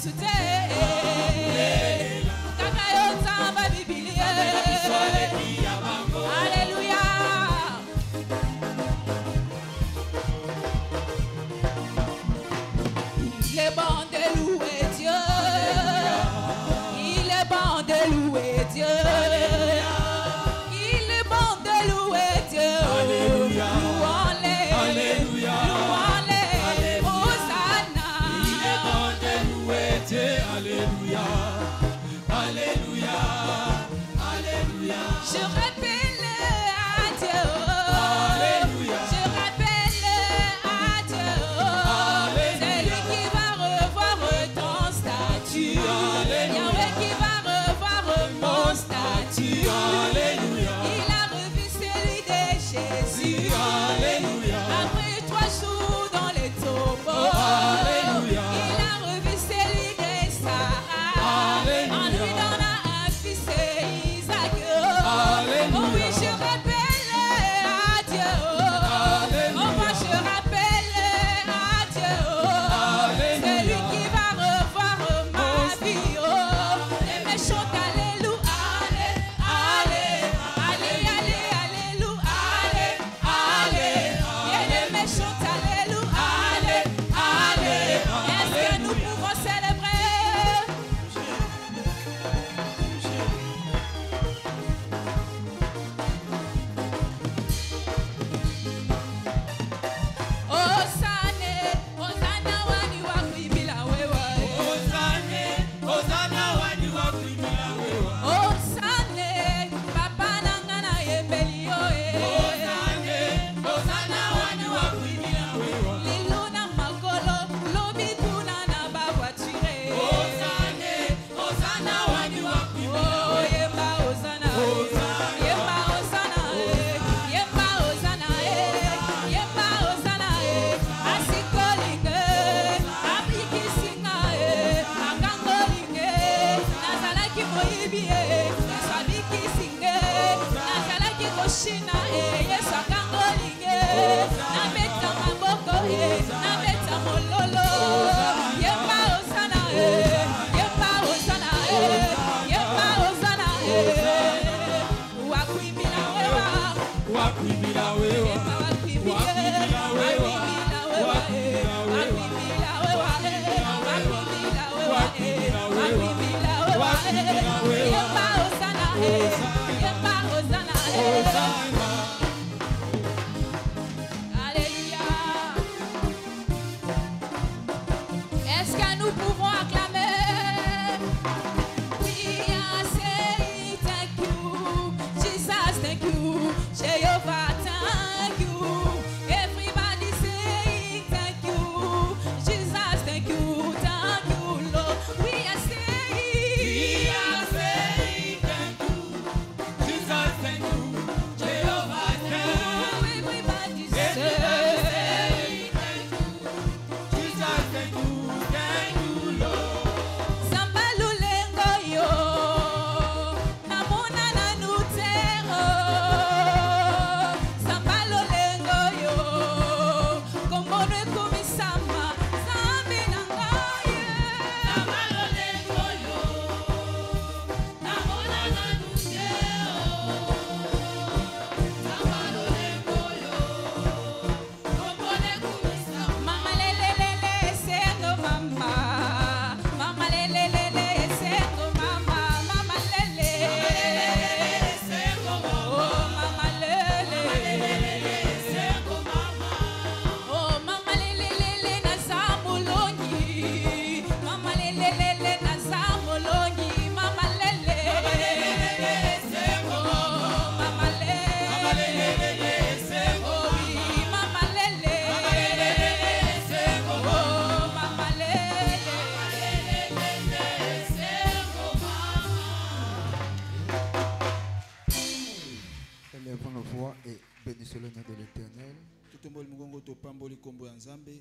Hosanna, Hosanna, Hosanna.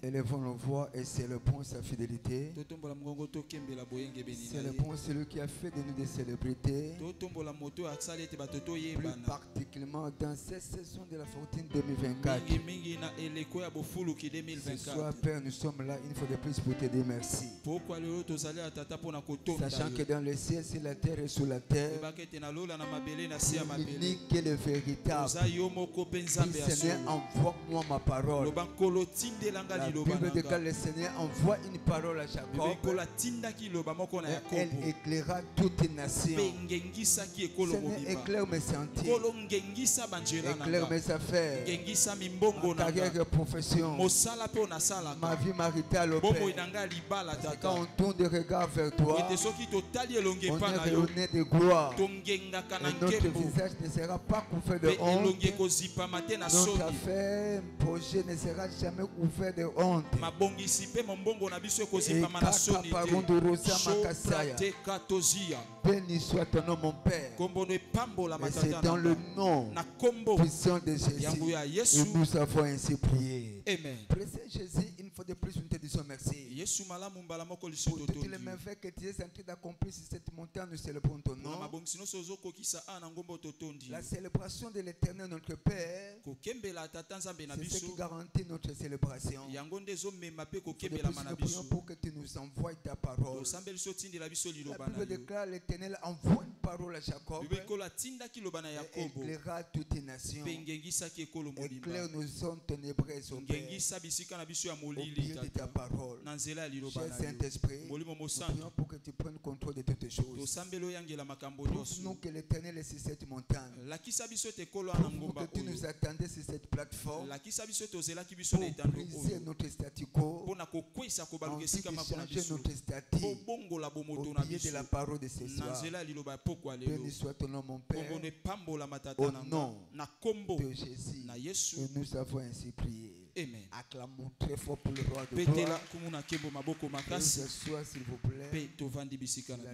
Élevons nos voix et c'est le bon sa fidélité. C'est le bon celui qui a fait de nous des célébrités. Plus particulièrement dans cette saison de la fortune 2024. Ce soir, Père, nous sommes là une fois de plus pour te dire merci. Sachant que dans le ciel, sur la terre et sous la terre, l'unique et le véritable. Seigneur, envoie-moi ma parole. La Bible déclare le Seigneur envoie une parole à Jacob. Elle éclairera toute une nation. Seigneur, éclaire mes sentiers. Éclaire mes affaires. Ma carrière et profession. Ma vie maritale au Père. Quand on tourne des regards vers toi, on est rayonné de gloire. Et notre visage ne sera pas couvert de honte. Notre affaire, projet ne sera jamais couvert de honte. Béni soit ton nom, mon Père. Et c'est dans le nom puissant de Jésus et nous avons ainsi prié. Amen. Précieux Jésus, une fois de plus, nous te disons merci. Pour toutes les merveilles que tu es en train d'accomplir sur cette montagne, nous célébrons ton nom. La célébration de l'Éternel, notre Père, c'est ce qui garantit notre célébration. Nous prions pour que tu nous envoies ta parole. La Bible déclare l'Éternel envoie une parole à Jacob. Et éclairera toutes les nations. Éclaire nos zones ténébreuses au Père. Au pied de ta parole. Cher Saint-Esprit, nous prions pour que tu prennes contrôle de toutes choses. Prouve-nous que l'Éternel est sur cette montagne. Prouve-nous que tu nous attendais sur cette plateforme pour briser notre statu quo, ensuite changer notre statut au pied de la parole de ce soir. Béni soit ton nom, mon Père, au nom de Jésus. Et nous avons ainsi prié. Amen. Acclamons très fort pour le roi de gloire. Que ce soit, s'il vous plaît, la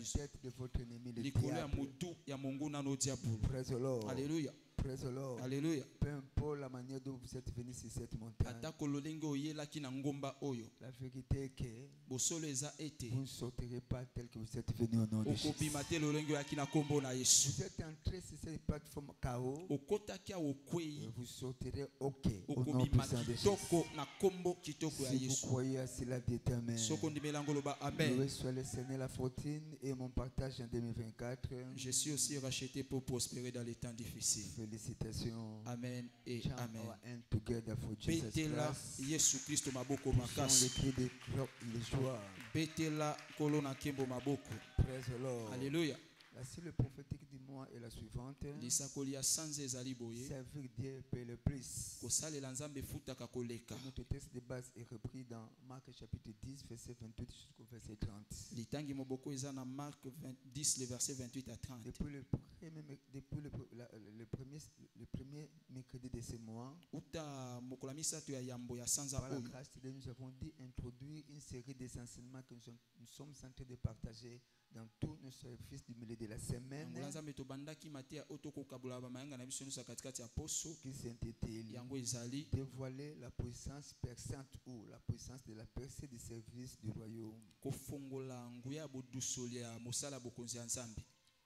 tête de votre ennemi, le diable. Praise the Lord. Alléluia. Praise the Lord. Alléluia. Peu importe la manière dont vous êtes venu sur cette montagne, la vérité est que vous ne sortirez pas tel que vous êtes venu au nom de Jésus. Vous êtes entré sur cette plateforme chaos et vous sortirez OK au nom puissant de Jésus. Si vous croyez à cela, dites Amen. Loué soit le Seigneur, la fortune et mon partage en 2024. Je suis aussi racheté pour prospérer dans les temps difficiles. Félicitations. Amen et amen. Betela Yesu Kristo maboko makasi. Les joies. Betela kolona kembo maboko. Praise the Lord. Alléluia. La cible prophétique du mois est la suivante. Servir Dieu paie le plus. Notre texte de base est repris dans Marc chapitre 10, verset 28 jusqu'au verset 30. Depuis le premier mercredi de ce mois, par la grâce de Dieu, nous avons dit introduire une série des enseignements que nous sommes en train de partager dans tous nos services du milieu de la semaine, qui s'intitule Dévoiler la puissance perçante ou la puissance de la percée du service du royaume.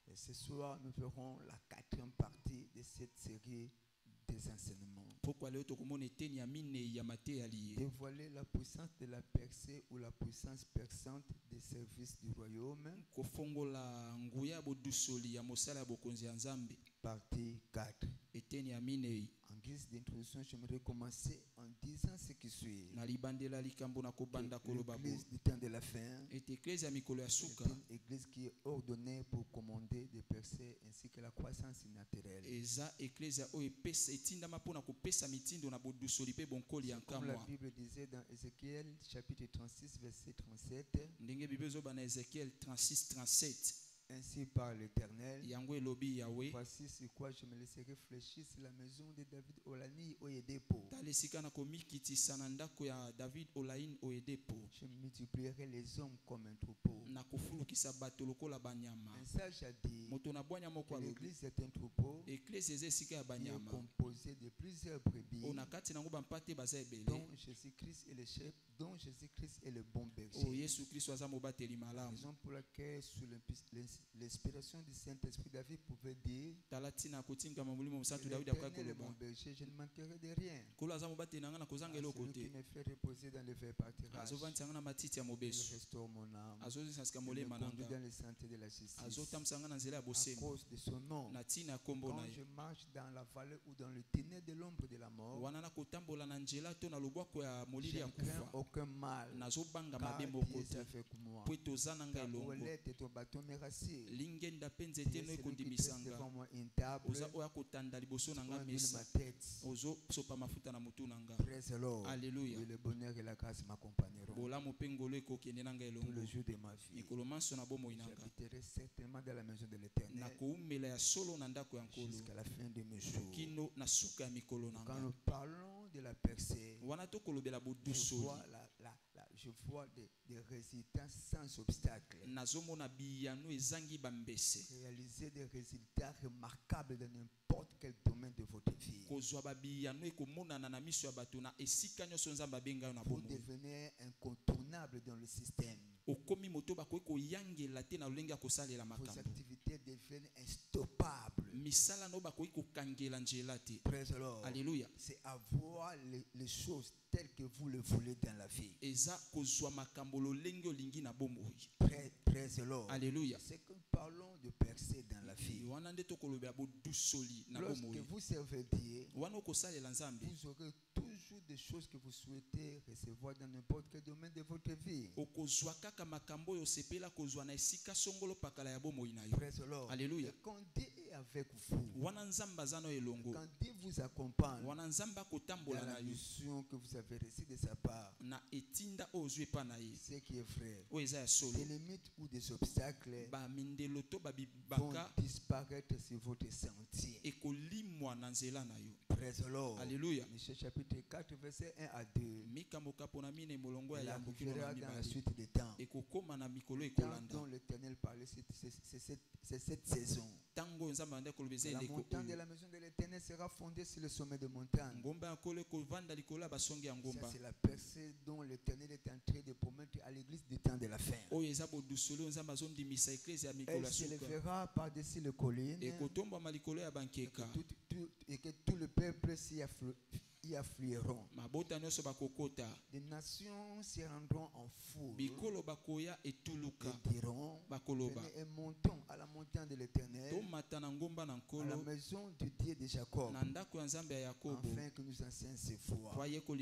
Et ce soir, nous verrons la 4e partie de cette série des enseignements. Dévoiler la puissance de la percée ou la puissance perçante des services du royaume. Partie 4. En guise d'introduction, j'aimerais commencer en disant ce qui suit. L'église du temps de la fin est une église qui est ordonnée pour commander des percées ainsi que la croissance naturelle. Comme la Bible disait dans Ézéchiel chapitre 36 verset 37. Ainsi par l'Éternel, voici sur quoi je me laisserai réfléchir sur la maison de David Olani Oyedepo. Je multiplierai les hommes comme un troupeau. message a dit que l'église est un troupeau composé de plusieurs brebis dont Jésus-Christ est le chef, dont Jésus-Christ est le bon berger. Raison pour laquelle sous l'inspiration du Saint-Esprit, David pouvait dire l'Éternel est mon berger, je ne manquerai de rien. Celui qui me fait reposer dans les verts pâturages, il restaure mon âme, il me conduit dans les sentiers de la justice. À cause de son nom, quand je marche dans la vallée ou dans le ténèbre de l'ombre de la mort, je ne crains aucun mal, car tu es avec moi. Ta houlette et ton bâton me rassurent. Tu es celui qui dresse devant moi une table, tu inclines ma tête. Praise the Lord. Alléluia. Et le bonheur et la grâce m'accompagneront tout le jour de ma vie. J'habiterai certainement dans la maison de l'Éternel jusqu'à la fin de mes jours. Quand nous parlons de la percée, je vois des résultats sans obstacle. Réaliser des résultats remarquables dans n'importe quel domaine de votre vie. Vous devenez incontournable dans le système. Vos activités deviennent instoppables. Praise the Lord. Alléluia. C'est avoir les choses telles que vous le voulez dans la vie. Praise the Lord. Alléluia. C'est que nous parlons de percée dans la vie. Lorsque vous servez Dieu, vous aurez toujours des choses que vous souhaitez recevoir dans n'importe quel domaine de votre vie. Praise the Lord. Alléluia. Et quand Dieu est avec vous, quand Dieu vous accompagne dans la mission que vous avez reçue de sa part, ce qui est vrai, des limites ou des obstacles vont disparaître sur votre sentier. Praise the Lord. Alléluia. Michée chapitre 4 verset 1 à 2. Il arrivera dans la suite des temps. Temps dont l'Éternel parlait, c'est cette saison. La montagne de la maison de l'Éternel sera fondée sur le sommet de montagne. Ça, c'est la percée dont l'Éternel est en train de promettre à l'église du temps de la fin. Elle s'élèvera par-dessus les collines et que tout le peuple y afflueront. Des nations s'y rendront en foule et diront: venez et montons à la montagne de l'Éternel, à la maison du Dieu de Jacob, afin que nous enseigne ses voies et que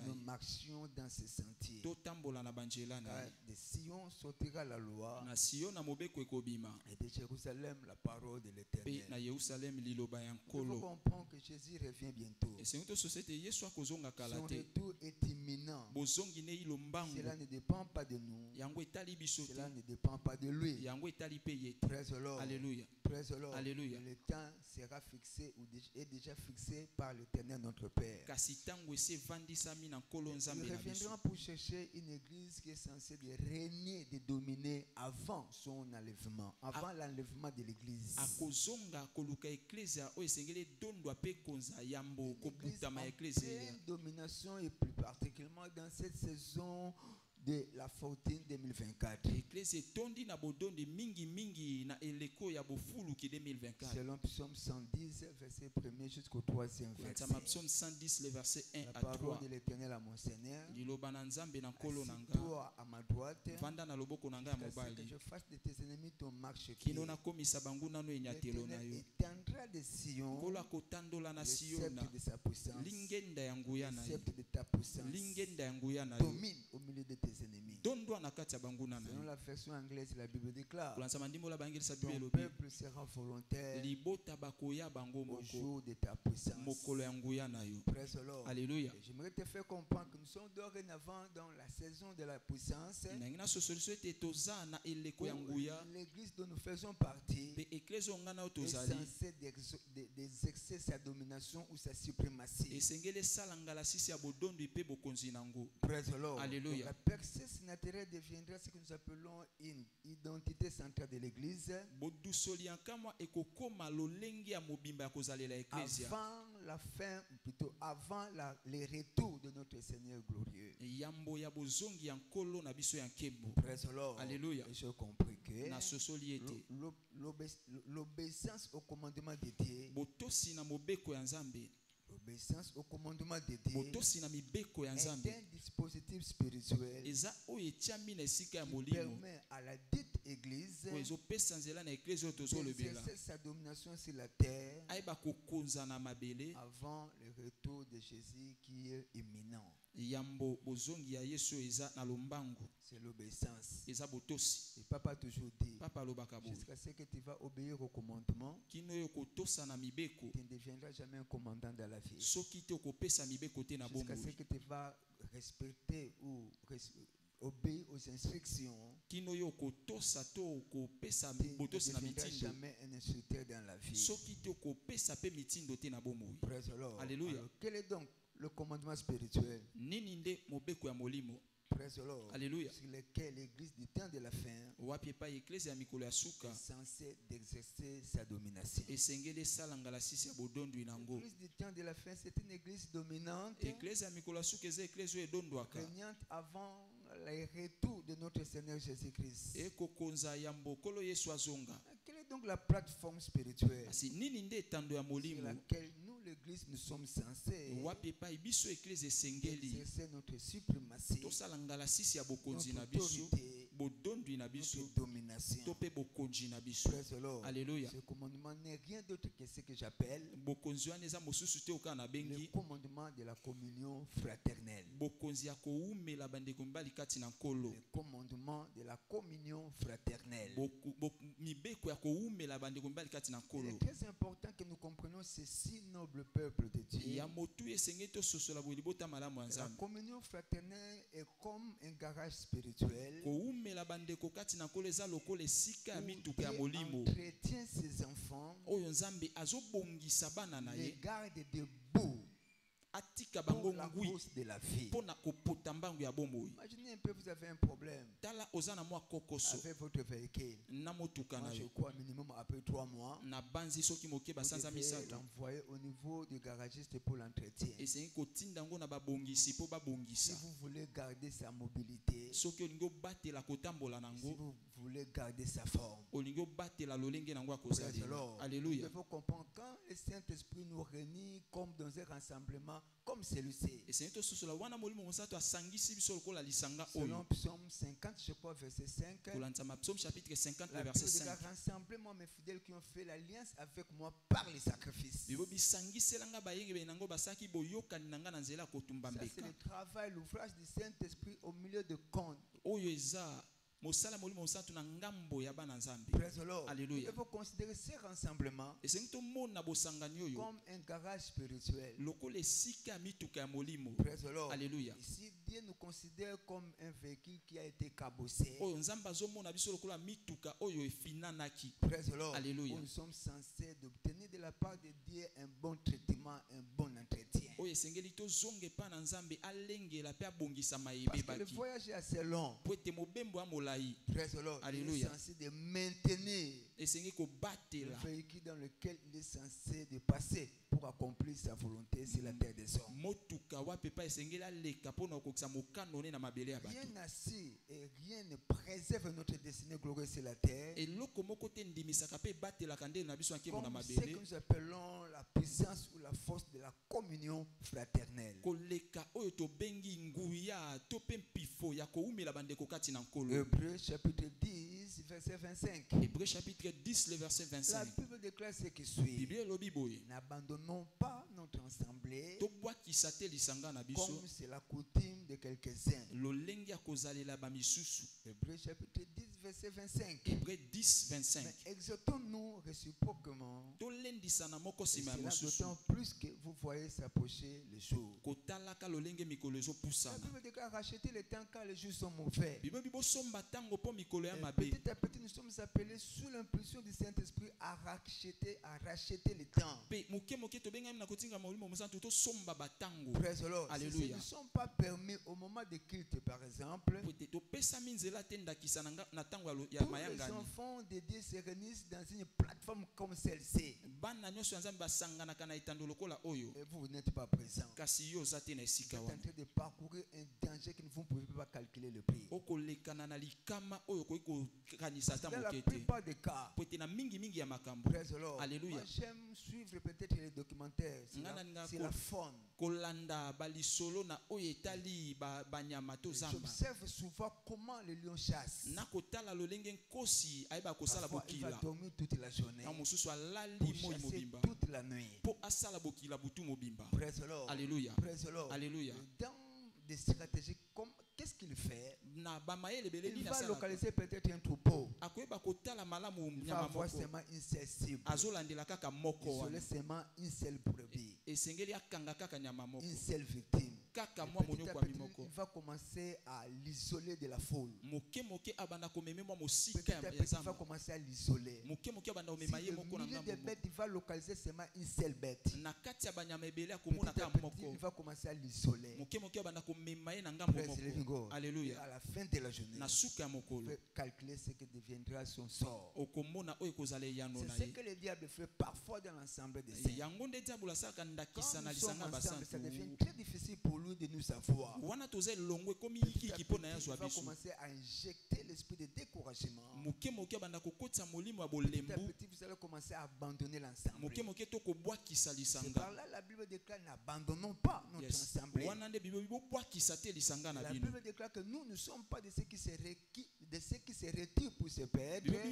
nous marchions dans ses sentiers. Car de Sion sortira la loi et de Jérusalem la parole de l'Éternel. Nous devons comprendre que Jésus revient bientôt. Son retour est imminent. Cela ne dépend pas de nous. Cela ne dépend pas de lui. Praise the Lord. Alléluia. Praise the Lord. Alléluia. Le temps sera fixé ou est déjà fixé par l'Éternel notre Père. Nous reviendrons pour chercher une église qui est censée de régner, de dominer avant son enlèvement, avant l'enlèvement de l'église. Une domination et plus particulièrement dans cette saison de la Fortune 2024. Selon Psaume 110, verset 1er jusqu'au 3e verset. La parole de l'Éternel à mon Seigneur. Assis-toi à ma droite, jusqu'à ce que je fasse de tes ennemis ton marchepied. L'Éternel étendra de Sion le sceptre de sa puissance. Le sceptre de ta puissance domine au milieu de tes ennemis. Selon la version anglaise, la Bible déclare: ton peuple sera volontaire au jour de ta puissance. Praise the Lord. Alléluia. J'aimerais te faire comprendre que nous sommes dorénavant dans la saison de la puissance. L'église dont nous faisons partie est censée d'exercer sa domination ou sa suprématie. Praise the Lord. Alléluia. Donc, la l'exercice naturel deviendra ce que nous appelons une identité centrale de l'église. Avant la fin, plutôt avant le retour de notre Seigneur glorieux. Praise the Lord. Alléluia. Et j'ai compris que l'obéissance au commandement de Dieu, l'obéissance au commandement de Dieu est un dispositif spirituel qui permet à la dite église d'exercer sa domination sur la terre avant le retour de Jésus qui est imminent. C'est l'obéissance. Et papa toujours dit, jusqu'à ce que tu vas obéir au commandement, tu ne deviendras jamais un commandant dans la vie. Jusqu'à ce que tu vas respecter ou obéir aux instructions, tu ne deviendras jamais un instructeur dans la vie. Praise the Lord. Alléluia. Alors, quel est donc le commandement spirituel? Praise the Lord. Alléluia. Sur lequel l'église du temps de la fin est censée d'exercer sa domination. L'église du temps de la fin, c'est une église dominante, régnante avant le retour de notre Seigneur Jésus-Christ. Quelle est donc la plateforme spirituelle sur laquelle nous, l'église, nous sommes censés exercer notre suprématie, notre autorité, notre domination? Praise the Lord. Alléluia. Ce commandement n'est rien d'autre que ce que j'appelle le commandement de la communion fraternelle. Le commandement de la communion fraternelle. Il est très important que nous comprenions ce si noble peuple de Dieu. La communion fraternelle est comme un garage spirituel où Dieu entretient ses enfants, les garde debout pour la course de la vie. Imaginez un peu, vous avez un problème avec votre véhicule. Moi, je crois minimum après 3 mois, vous devez l'envoyer au niveau du garagiste pour l'entretien. Si vous voulez garder sa mobilité, si vous voulez garder sa forme, Alléluia. il faut comprendre quand le Saint-Esprit nous réunit comme dans un rassemblement comme celui-ci. Selon Psaume 50, je crois, verset 5. La Bible déclare: rassemblement mes fidèles qui ont fait l'alliance avec moi par les sacrifices. Ça, c'est le travail, l'ouvrage du Saint-Esprit au milieu de comptes. Praise the Lord. Alléluia. Il faut considérer ce rassemblement comme un garage spirituel. Praise the Lord. Alléluia. Ici, Dieu nous considère comme un véhicule qui a été cabossé. Praise the Lord. Alléluia. Nous sommes censés d'obtenir de la part de Dieu un bon traitement, un bon entretien. Parce que le voyage est assez long. Praise the Lord. Il est censé de maintenir le véhicule dans lequel il est censé de passer pour accomplir sa volonté sur la terre des hommes. Rien n'assure et rien ne préserve notre destinée glorieuse sur la terre comme ce que nous appelons la puissance ou la force de la communion fraternelle. Hébreux chapitre 10, verset 25. Hébreux chapitre 10, le verset 25. La Bible déclare ce qui suit: n'abandonnons pas notre assemblée comme c'est la coutume de quelques-uns. Hébreux chapitre 10, verset 25. Hébreux 10, 25. Mais exhortons-nous réciproquement. Et cela d'autant plus que vous voyez s'approcher les jours. La Bible déclare racheter les temps car les jours sont mauvais. Petit à petit, nous sommes appelés sous l'impulsion du Saint-Esprit à racheter les temps. Praise the Lord. Si ce ne sont pas permis au moment de culte, par exemple, tous les enfants de Dieu se réunissent dans une plateforme comme celle-ci. Et vous n'êtes pas présent. Vous êtes en train de parcourir un danger que vous ne pouvez pas calculer le prix. Dans la plupart des cas, praise the Lord. Moi, j'aime suivre peut-être les documentaires sur la faune. J'observe souvent comment les lions chassent. Parfois, il va dormir toute la journée pour chasser toute la nuit. Praise the Lord. Alléluia. Praise the Lord. Alléluia. Dans des stratégies, qu'est-ce qu'il fait? Il va localiser peut-être un troupeau. Il va avoir seulement une seule cible. Isoler seulement une seule brebis. Une seule victime. Petit à petit, il va commencer à l'isoler de la foule. Petit à petit, il va commencer à l'isoler. Si le milieu des bêtes, il va localiser seulement une seule bête. Petit à petit, il va commencer à l'isoler. Alléluia. À la fin de la journée, il va calculer ce que deviendra son sort. C'est ce que le diable fait parfois dans l'ensemble des saints. Quand nous sommes ensemble, ça devient très difficile pour lui de nous savoir. Il va commencer à injecter l'esprit de découragement. Petit à petit, vous allez commencer à abandonner l'ensemble. C'est par là la Bible déclare: n'abandonnons pas notre ensemble. La Bible déclare que nous ne sommes pas de ceux qui se retirent pour se perdre, mais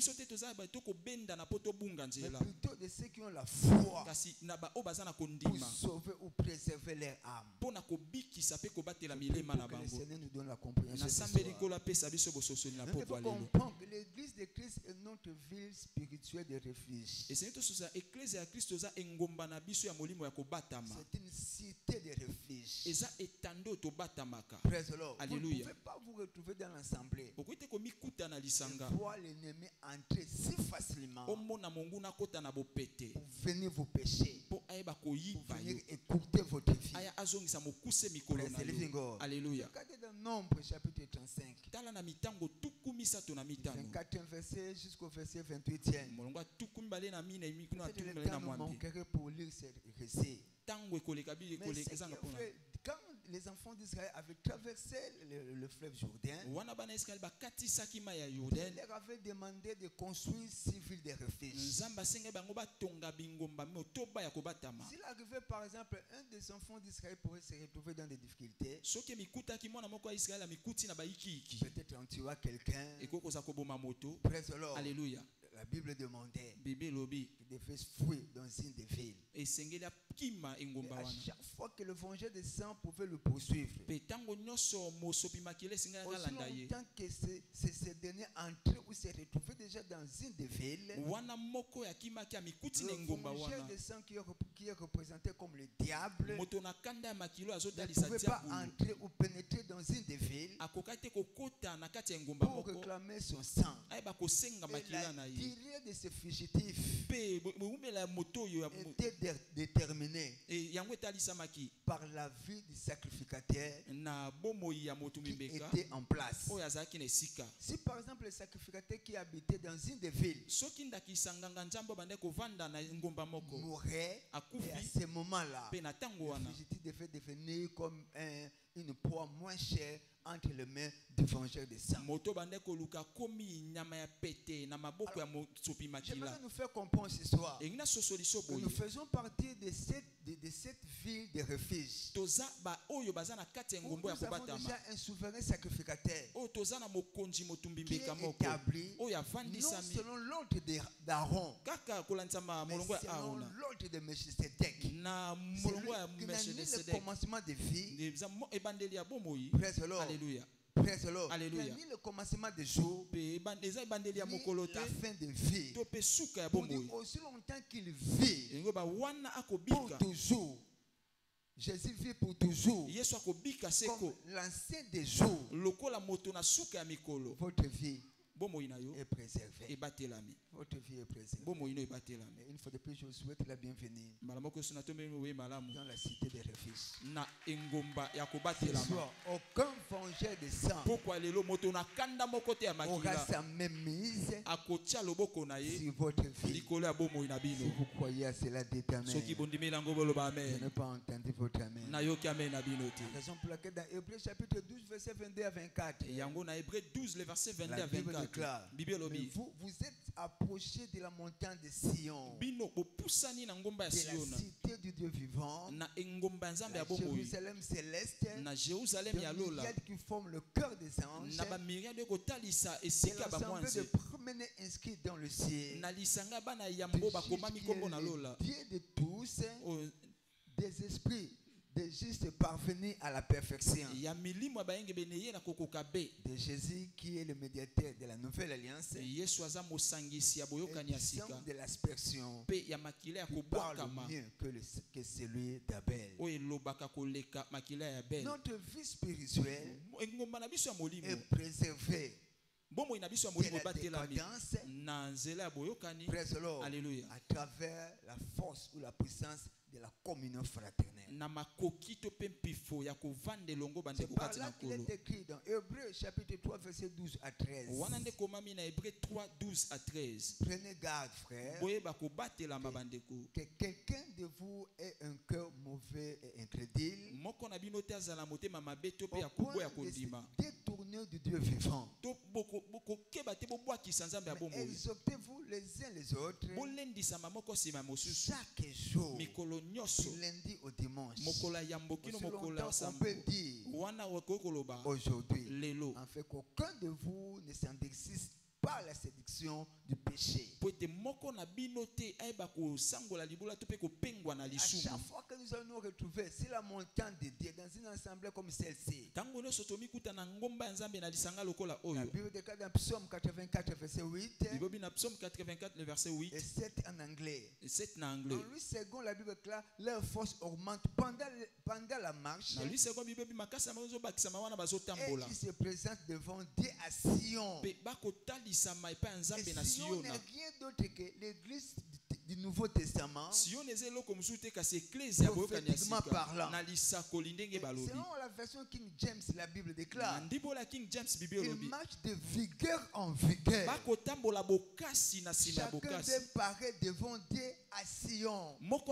plutôt de ceux qui ont la foi pour sauver ou préserver leur âme. Pour que le Seigneur nous donne la compréhension. Nous devons comprendre que l'église de Christ est notre ville spirituelle de refuge. C'est une cité de refuge. Praise the Lord. Vous ne pouvez pas vous retrouver dans l'assemblée. Voir l'ennemi entrer si facilement pour venir vous pécher, pour venir écouter votre vie. Alléluia. Regardez dans Nombre chapitre 35. 24e verset jusqu'au verset 28e. Peut-être le temps nous manquerait pour lire ce récit. Mais quand les enfants d'Israël avaient traversé le fleuve Jourdain, il leur avait demandé de construire 6 villes de refuge. S'il arrivait par exemple, un des enfants d'Israël pourrait se retrouver dans des difficultés, peut-être en tuant quelqu'un. Praise the Lord. Alléluia. La Bible demandait qu'il devait fuir dans une des villes. Et à chaque fois que le vengeur des sang pouvait le poursuivre, aussi longtemps que ces derniers entraient ou se retrouvaient déjà dans une des villes, le vengeur des sang qui est représenté comme le diable ne pouvait pas entrer ou pénétrer dans une des villes pour réclamer son sang. Et la tirée de ces fugitifs était déterminée par la vie du sacrificateur qui était en place. Si par exemple le sacrificateur qui habitait dans une des villes mourait, et à ce moment-là, le fugitif devait devenir comme une proie moins chère entre les mains du vengeur de sang. J'aimerais nous faire comprendre ce soir que nous faisons partie de cette ville de refuge. Nous avons déjà un souverain sacrificateur qui est établi non selon l'ordre d'Aaron, mais selon l'ordre de Melchisedec. C'est lui qui n'a ni le commencement de vie. Praise the Lord. Praise the Lord. Alléluia. Ni le commencement des jours, ni la fin de vie. Pour dire aussi longtemps qu'il vit, pour toujours. Jésus vit pour toujours. Comme l'ancien des jours. Votre vie est préservée. Votre vie est préservée. Et une fois de plus, je vous souhaite la bienvenue dans la cité des refuges. Ce soir, aucun vengeur de sang aura sa même mise sur votre vie. Si vous croyez à cela, dites amen. Je n'ai pas entendu votre amen. La raison pour laquelle dans Hébreux chapitre 12, verset 22 à 24, la Bible déclare, vous êtes approchés de la montagne de Sion, de la cité du Dieu vivant, la Jérusalem céleste, de myriades qui forment le cœur des anges, et l'ensemble de premiers inscrits dans le ciel, de Jésus qui est le Dieu de tous, des esprits de juste parvenir à la perfection, de Jésus qui est le médiateur de la nouvelle alliance, et du sang de l'aspersion qui parle mieux que celui d'Abel. Notre vie spirituelle est préservée de la décadence, à travers la force ou la puissance de la communion fraternelle. C'est par là qu'il est écrit dans Hébreux chapitre 3 verset 12 à 13. Prenez garde, frère, que quelqu'un de vous ait un cœur mauvais et incrédule, au point de se détourner du Dieu vivant. Mais exhortez-vous les uns les autres chaque jour, du lundi au dimanche. Aussi longtemps qu'on peut dire aujourd'hui, afin qu'aucun de vous ne s'endurcisse par la séduction du péché. À chaque fois que nous allons nous retrouver sur la montagne de Dieu dans une assemblée comme celle-ci, la Bible déclare dans Psaume 84 verset 8 et 7 en anglais. En Louis II, la Bible déclare leur force augmente pendant la marche, et ils se présentent devant Dieu à Sion. Et Sion n'est rien d'autre que l'église du Nouveau Testament, prophétiquement parlant. Selon la version King James, la Bible déclare, il marche de vigueur en vigueur. Chacun d'eux paraît devant Dieu à Sion. Nous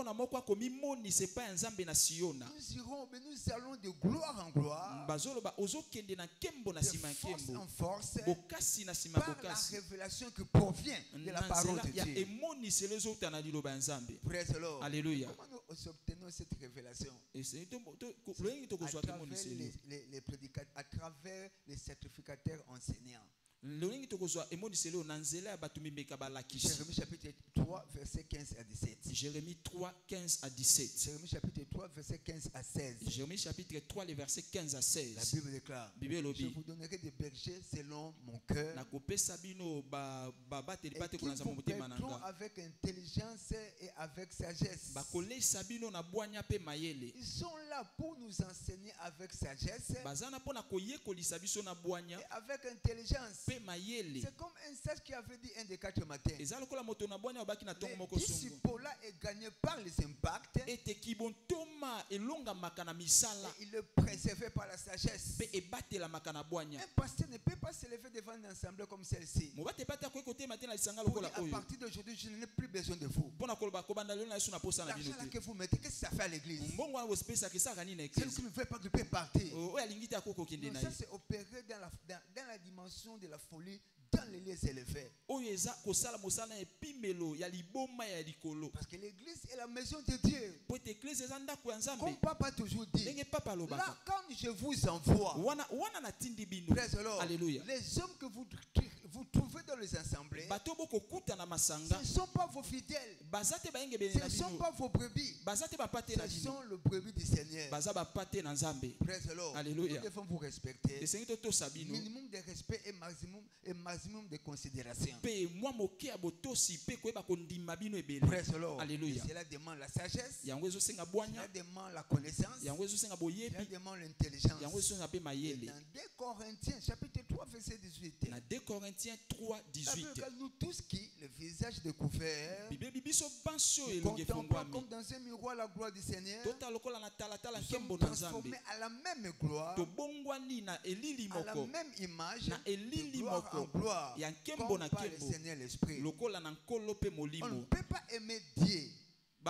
irons, mais nous allons de gloire en gloire, de force en force, par la révélation qui provient de la parole de Dieu. Praise the Lord. Alléluia. Comment nous obtenons cette révélation? À travers les certificateurs enseignants. Jérémie chapitre 3 verset 15 à 17. Jérémie 3, 15 à 17. Jérémie chapitre 3 verset 15 à 16. Jérémie chapitre 3 les versets 15 à 16. La Bible déclare, je vous donnerai des bergers selon mon cœur, et qui vous prêteront avec intelligence et avec sagesse. Ils sont là pour nous enseigner avec sagesse et avec intelligence. C'est comme un sage qui avait dit un des 4 matins. Le disciple là est gagné par les impacts, et il est préservé par la sagesse. Un pasteur ne peut pas se lever devant une assemblée comme celle-ci. À partir d'aujourd'hui, je n'ai plus besoin de vous. L'argent là que vous mettez, qu'est-ce que ça fait à l'église? C'est ce qui ne veut pas que je peux partir. Non, ça c'est opéré dans la dimension de la folie, dans les lieux élevés. Parce que l'église est la maison de Dieu. Comme papa toujours dit, là quand je vous envoie, les hommes que vous trouvez dans les assemblées, ce ne sont pas vos fidèles, ce ne sont pas vos brebis, ce sont le brebis du Seigneur. Praise the Lord. Alléluia. Nous devons vous respecter. Minimum de respect et maximum de considération. Praise the Lord. Alléluia. Et cela demande la sagesse, cela demande la connaissance, cela demande l'intelligence. Et dans 2 Corinthiens chapitre 3 verset 18. Dans 2 Corinthiens 3, 18. Nous tous qui, le visage découvert, contemplons comme dans un miroir la gloire du Seigneur, nous sommes transformés à la même gloire, à la même image, de gloire en gloire, comme par le Seigneur l'Esprit. On ne peut pas aimer Dieu et ne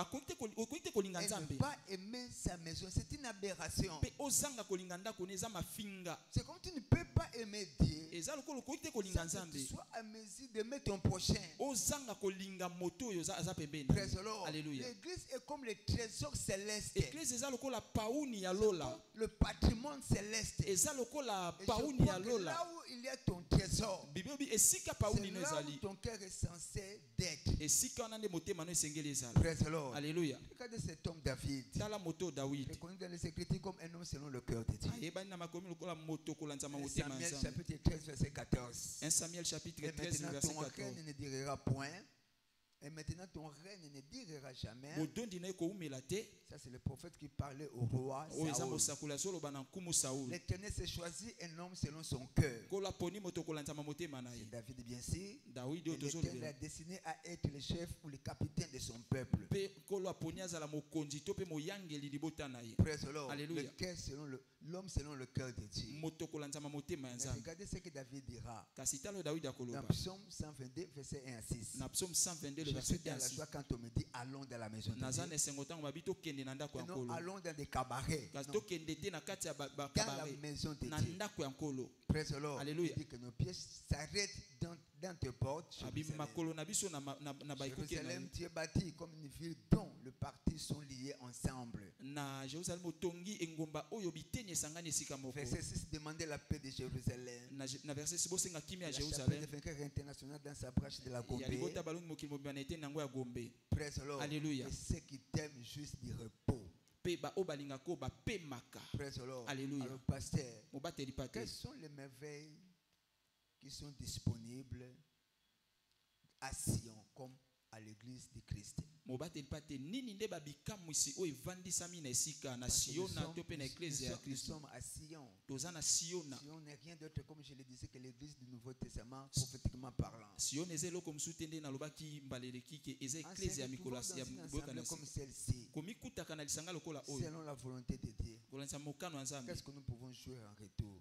pas aimer sa maison. C'est une aberration. C'est comme tu ne peux pas aimer Dieu sans que tu sois à mesure d'aimer ton prochain. Alléluia. L'église est comme le trésor céleste, le patrimoine céleste. Et je crois que là où il y a ton trésor, c'est là où ton cœur est censé d'être. Praise the Lord. Alléluia. Regardez cet homme David. Reconnu dans les Écritures comme un homme selon le cœur de Dieu. Samuel chapitre 13 verset 14. 1 Samuel chapitre 13 verset 14. Règne ne durera point. Et maintenant ton règne ne durera jamais. Ça c'est le prophète qui parlait au roi Saoul. L'Éternel s'est choisi un homme selon son cœur. C'est David bien sûr. L'Éternel a destiné à être le chef ou le capitaine de son peuple. Praise the Lord. Alléluia. L'homme selon le cœur de Dieu. Mais regardez ce que David dira. Dans Psaume 122 verset 1 à 6. Je suis dans la joie quand on me dit allons dans la maison de Dieu. Non, allons dans des cabarets. Dans la maison de Dieu. Praise the Lord. Alléluia. Il dit que nos pieds s'arrêtent dans tes portes. Jérusalem, tu es bâti comme une ville dont les parties sont liées ensemble. Verset 6, demandez la paix de Jérusalem. La chapelle de vainqueur international dans sa branche de la Gombe. Praise the Lord. Alléluia. Et ceux qui t'aiment juste du repos. Praise the Lord. Alléluia. Alors, pasteur, quelles sont les merveilles qui sont disponibles à Sion comme à l'église de Christ? Nous sommes à Sion. Sion n'est rien d'autre, comme je le disais, que l'église du Nouveau Testament, prophétiquement parlant. Sion est comme celle-ci, selon la volonté de Dieu. Qu'est-ce que nous pouvons jouer en retour?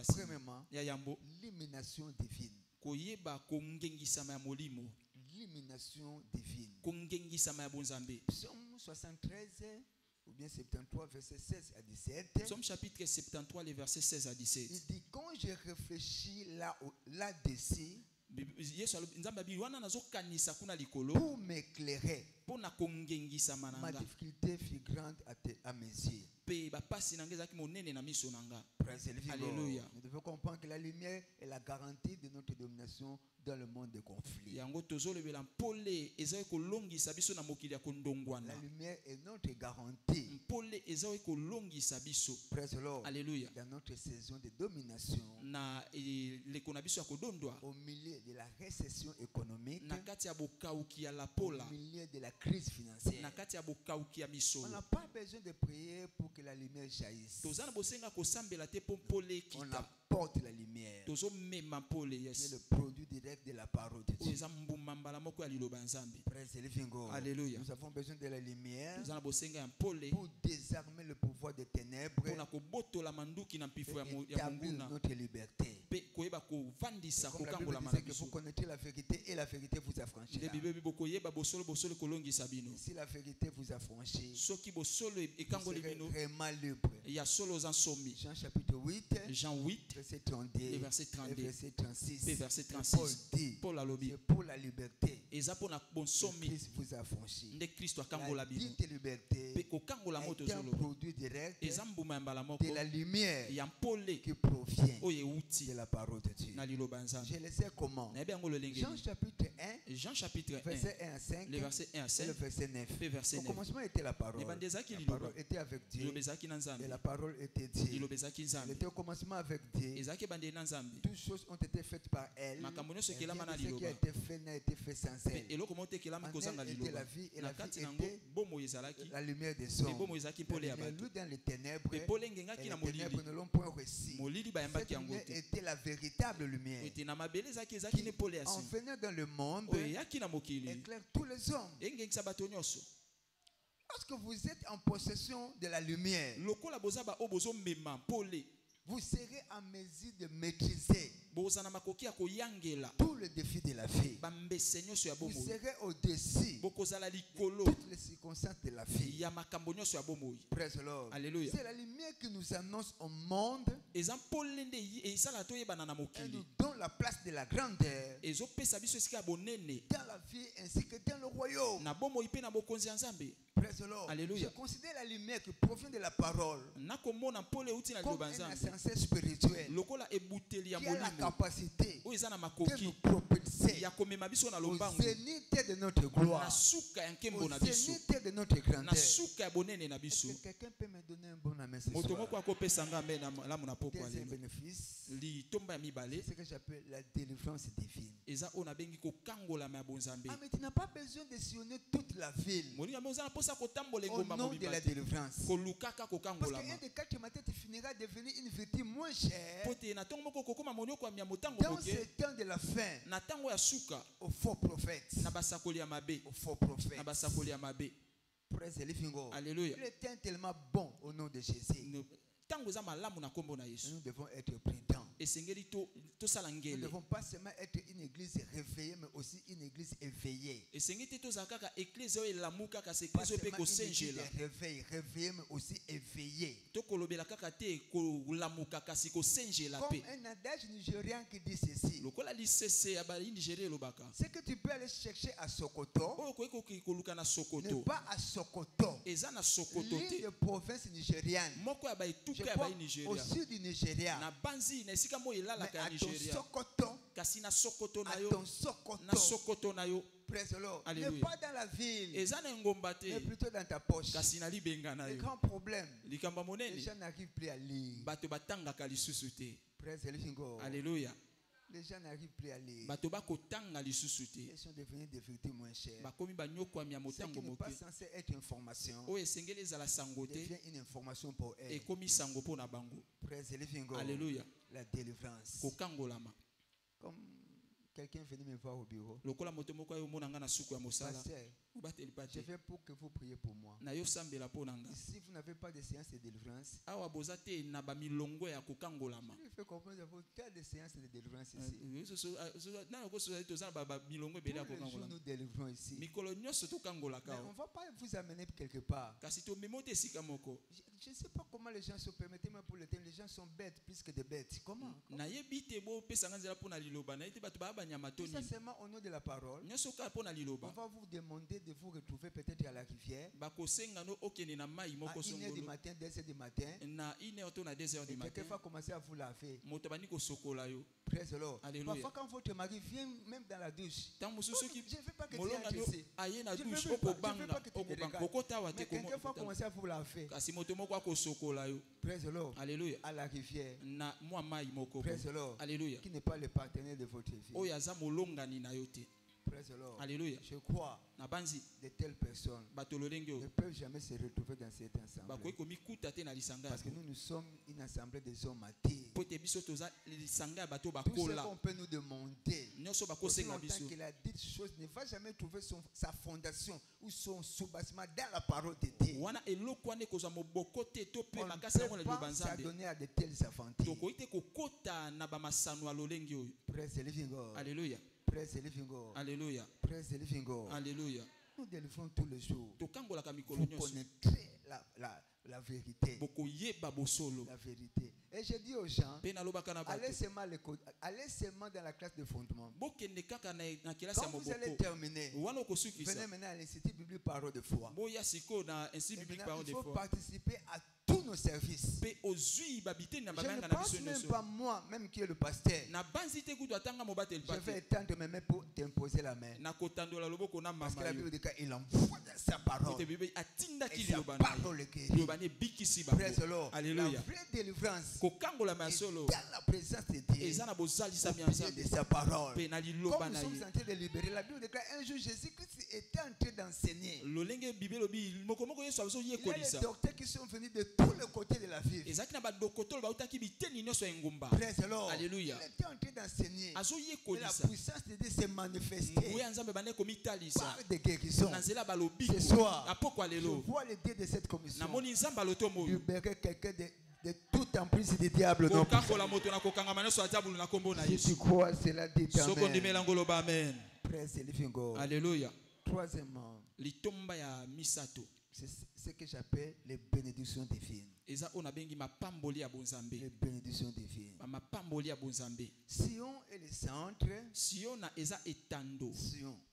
Premièrement, l'illumination divine. L'illumination divine. Psaume 73 ou bien 73 verset 16 à 17. Psaume chapitre 73 les versets 16 à 17. Il dit quand je réfléchis là-dessus pour m'éclairer, ma difficulté fut grande à mes yeux. Alléluia. Nous devons comprendre que la lumière est la garantie de notre domination dans le monde de conflit. La lumière est notre garantie. Praise the Lord. Alléluia. Dans notre saison de domination, au milieu de la récession économique, au milieu de la crise financière, on n'a pas besoin de prier pour que la lumière jaillisse. On apporte la lumière. C'est le produit direct de la parole de Dieu. Praise the living God. Alléluia. Nous avons besoin de la lumière pour désarmer le pouvoir des ténèbres et établir notre liberté. Comme la Bible disait que vous connaissez la vérité et la vérité vous affranchira. Si la vérité vous affranchit, vous serez vraiment libre. Jean chapitre 8, verset 32 verset 32 et verset 36. verset Paul 36. dit, Paul a c'est pour la liberté Christ vous a franchi. La dite liberté est un produit direct de la lumière qui provient de la parole de Dieu. Je le sais comment. Jean chapitre 1, verset 1 à 5, le verset 1 à 5, et le verset 9. Verset Au 9. commencement était la parole. La parole était avec Dieu. Et la parole était Dieu. Elle était au commencement avec Dieu. Toutes choses ont été faites par elle. Et ce qui a été fait n'a été fait sans elle. En elle était la vie, et la vie était la lumière des hommes. La lumière dans les ténèbres, et les ténèbres ne l'ont point reçu. Cette lumière était la véritable lumière qui, en venant dans le monde, éclaire tous les hommes. Lorsque vous êtes en possession de la lumière, vous serez en mesure de maîtriser tous les défis de la vie. Vous serez au-dessus de toutes les circonstances de la vie. Praise the Lord. C'est la lumière qui nous annonce au monde et nous donne la place de la grandeur dans la vie ainsi que dans le royaume. Praise the Lord. Je considère la lumière qui provient de la parole comme un ascenseur spirituel qui a la capacité de nous propulser au zénith de notre gloire, au zénith de notre grandeur. Est-ce que quelqu'un peut me donner un bon amen ce soir? Deuxième bénéfice, c'est ce que j'appelle la délivrance divine. Mais tu n'as pas besoin de sillonner toute la ville au nom de la délivrance. Parce qu'un des 4 matins, tu finiras devenir une vertu moins chère dans ce temps de la fin aux faux prophètes. Aux faux prophètes. Praise the living God. Alléluia. Le temps est tellement bon au nom de Jésus. Nous devons être prudents. Nous ne devons pas seulement être une église réveillée, mais aussi une église éveillée. Pas seulement une église réveillée, mais aussi éveillée. Comme un adage nigérian qui dit ceci: c'est que tu peux aller chercher à Sokoto, ne pas à Sokoto, l'île de province nigériane. Je crois au sud du Nigeria. Mais à ton Sokoto, praise the Lord, ne pas dans la ville, mais plutôt dans ta poche. Le grand problème, les gens n'arrivent plus à lire. Praise the living God. Alléluia. Les gens n'arrivent plus à lire. Ils sont devenus des vérités moins chères. Ce qui n'est pas censé être une information devient une information pour eux. Praise the living God. Alléluia. La délivrance. Comme quelqu'un venait me voir au bureau. Pasteur, je viens pour que vous priez pour moi. Si vous n'avez pas de séance de délivrance, il faut comprendre qu'il y a des séances de délivrance ici. Nous délivrons ici. Mais on ne va pas vous amener quelque part. Je ne sais pas comment les gens se permettent, mais pour le temps, les gens sont bêtes plus que des bêtes. Comment? Tout ça seulement au nom de la parole. On va vous demander de vous retrouver peut-être à la rivière à 1h du matin, 2h du matin, et quelqu'un va commencer à vous laver. Praise the Lord. Parfois quand votre mari vient même dans la douche, je ne veux pas que tu entres ici. Je ne veux pas que tu me regardes. Mais quelqu'un va commencer à vous laver. Praise the Lord. Alléluia. À la rivière. Praise the Lord. Alléluia. Qui n'est pas le partenaire de votre vie. Praise the Lord. Alléluia. Je crois de telles personnes ne peuvent jamais se retrouver dans cette assemblée. Parce que nous sommes une assemblée des hommes matés. Tout ce qu'on peut nous demander, aussi longtemps qu'il a dit choses, ne va jamais trouver sa fondation ou son soubassement dans la parole de Dieu. On ne peut pas s'adonner à de telles aventures. Praise the living God. Alléluia. Praise the living God. Alléluia. Praise the living God. Alléluia. Nous délivrons tous les jours. Vous connaîtrez la vérité. La vérité. Et je dis aux gens, allez seulement dans la classe de fondement. Quand vous allez terminer, venez maintenant à l'Institut biblique Parole de foi. Il faut participer à tous nos services. Je ne pense même pas moi, même qui est le pasteur. Je vais étendre mes mains pour t'imposer la main. Parce que la Bible dit qu'il envoie sa parole. Et sa parole est guérie. Praise the Lord. La vraie délivrance est dans la présence de Dieu. Au milieu de sa parole. Comme nous sommes en train de libérer, la Bible déclare un jour Jésus-Christ était en train d'enseigner. Il y a des docteurs qui sont venus de tous les côtés de la ville. Praise the Lord. Alléluia. Il était en train d'enseigner. Et la puissance de Dieu s'est manifestée par des guérisons. Ce soir, je vois le Dieu de cette commission libérer quelqu'un de tout emprise du diable. Non. Si tu crois, cela dit amen. Praise the living God. Alléluia. Troisièmement, c'est ce que j'appelle les bénédictions divines. Les bénédictions divines. Sion et le centre. Sion,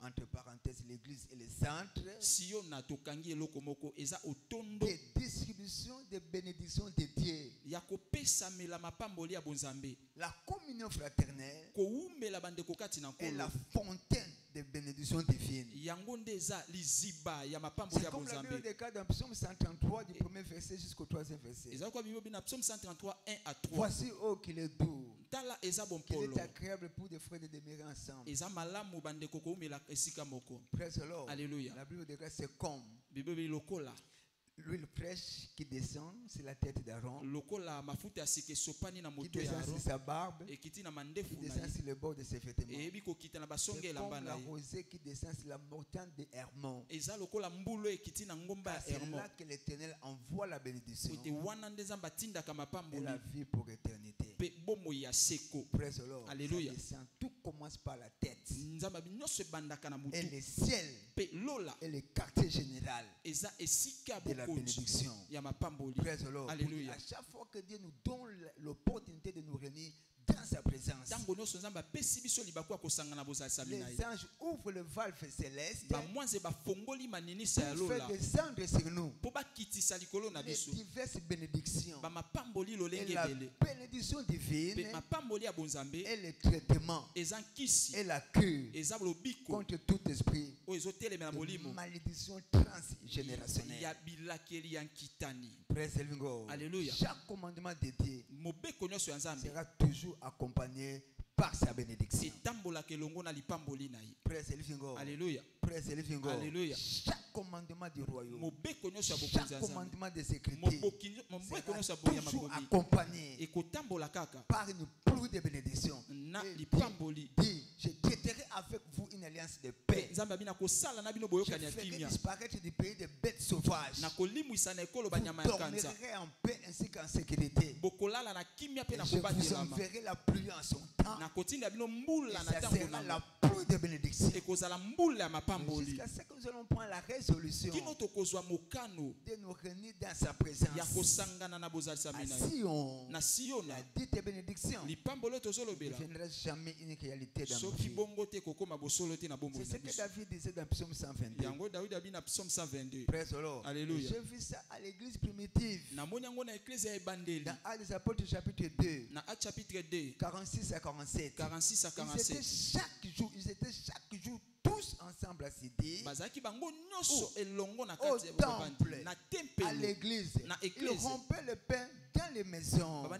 entre parenthèses, l'église et le centre. Des distributions des bénédictions de Dieu. La communion fraternelle est la fontaine des bénédictions divines. C'est comme la Bible déclare dans Psaume 133 du premier verset jusqu'au troisième verset. Voici qu'il est doux, qu'il est agréable pour des frères de demeurer ensemble. Praise the Lord. Alléluia. La Bible déclare c'est comme l'huile fraîche qui descend sur la tête d'Aaron, qui descend sur sa barbe, qui descend sur le bord de ses vêtements. C'est comme la rosée qui descend sur la montagne de Hermon. C'est là que l'Éternel envoie la bénédiction et la vie pour l'éternité. Praise the Lord. Alléluia. Tout commence par la tête. Et le ciel et le quartier général de la bénédiction. Praise the Lord. Alléluia. À chaque fois que Dieu nous donne l'opportunité de nous réunir dans sa présence, les anges ouvrent le valve céleste pour faire descendre sur nous les diverses bénédictions. Et la bénédiction divine est le traitement et la cure contre tout esprit de malédiction transgénérationnelle. Praise the Lord. Alléluia. Chaque commandement de Dieu sera toujours accompagné par sa bénédiction. Praise the living God. Alléluia. Praise the living God. Alléluia. Chaque commandement du royaume, chaque commandement des Écritures sera toujours accompagné par une pluie de bénédictions. Dit, je traiterai avec vous une alliance de paix. Je ferai disparaître du pays des bêtes sauvages. Vous dormirez en paix ainsi qu'en sécurité. Et je vous enverrai la pluie en son temps. Et ça sera la pluie de bénédiction. Jusqu'à ce que nous allons prendre la résolution de nous réunir dans sa présence. À Sion, la dite bénédiction ne deviendra jamais une réalité dans nos vies. C'est ce que David disait dans Psaume 122. Praise the Lord. Alléluia. J'ai vu ça à l'église primitive. Dans Actes des Apôtres chapitre 2, 46 à 47. Ils étaient chaque jour tous ensemble assidus au temple, à l'église. Ils rompaient le pain dans les maisons. Ils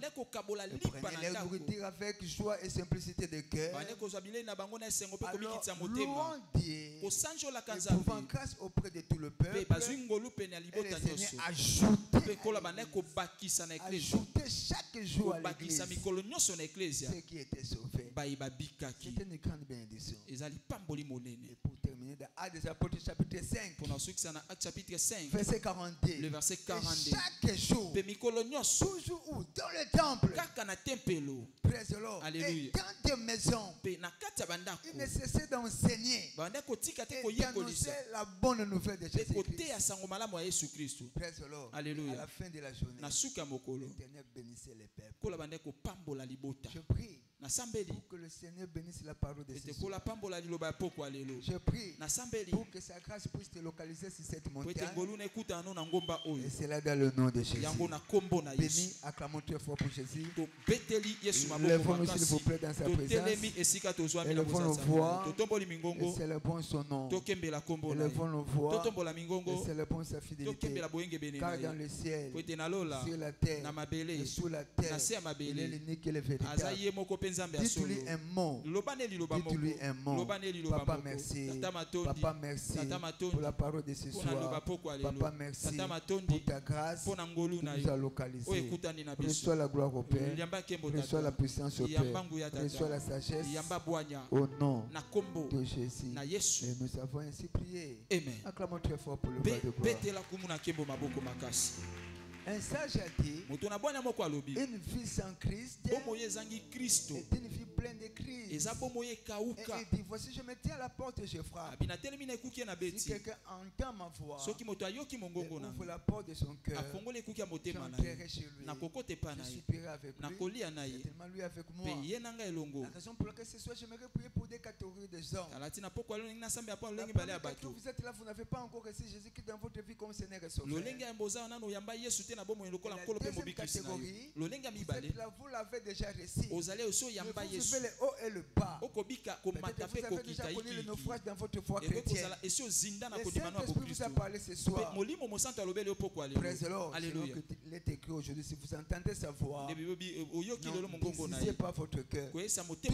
prenaient leur nourriture avec joie et simplicité de cœur. Alors, louant Dieu, et trouvant grâce auprès de tout le peuple, et le Seigneur ajoutait chaque jour à l'église ceux qui étaient sauvés. C'était une grande bénédiction. Et pour terminer, dans Actes des Apôtres chapitre 5, verset 42, le verset 42. chaque jour, toujours où? Dans le temple, Praise the Lord. Alléluia. Et dans des maisons, il ne cessait d'enseigner et d'annoncer la bonne nouvelle de Jésus-Christ. Praise the Lord. Alléluia. À la fin de la journée, l'Éternel bénissait les peuples. Je prie pour que le Seigneur bénisse la parole de ce soir. Je prie pour que sa grâce puisse te localiser sur cette montagne. Et c'est là dans le nom de Jésus. Béni, acclamons très fort pour Jésus. Lèvons-nous s'il vous plaît dans sa présence. Élevons nos voix. Et célébrons son nom. Élevons nos voix. Et célébrons sa fidélité. Car dans le ciel, sur la terre et sous la terre, il est l'unique et le véritable. Dites-lui un mot. Dites-lui un mot. Papa, merci. Papa, merci pour la parole de ce soir. Papa, merci pour ta grâce qui nous a localisés. Reçois la gloire au Père. Reçois la puissance au Père. Reçois la sagesse au nom de Jésus. Et nous avons ainsi prié. Acclamons très fort pour le roi de gloire. Un sage a dit, une vie sans Christ est une vie pleine de crises. Et il dit, voici je me tiens à la porte et je frappe. Si quelqu'un entend ma voix et ouvre la porte de son cœur, j'entrerai chez lui. Je soupirerai avec lui, certainement lui avec moi. La raison pour laquelle ce soir j'aimerais prier pour des catégories de gens. Vous êtes là, vous n'avez pas encore reçu Jésus-Christ dans votre vie comme Seigneur et Sauveur. La deuxième catégorie, vous l'avez déjà reçu. Vous vivez le haut et le bas. Peut-être vous avez déjà connu le naufrage dans votre foi chrétienne. Le Saint-Esprit vous a parlé ce soir. Praise the Lord. Il est écrit aujourd'hui, si vous entendez sa voix, ne décisez pas votre cœur. Tous nous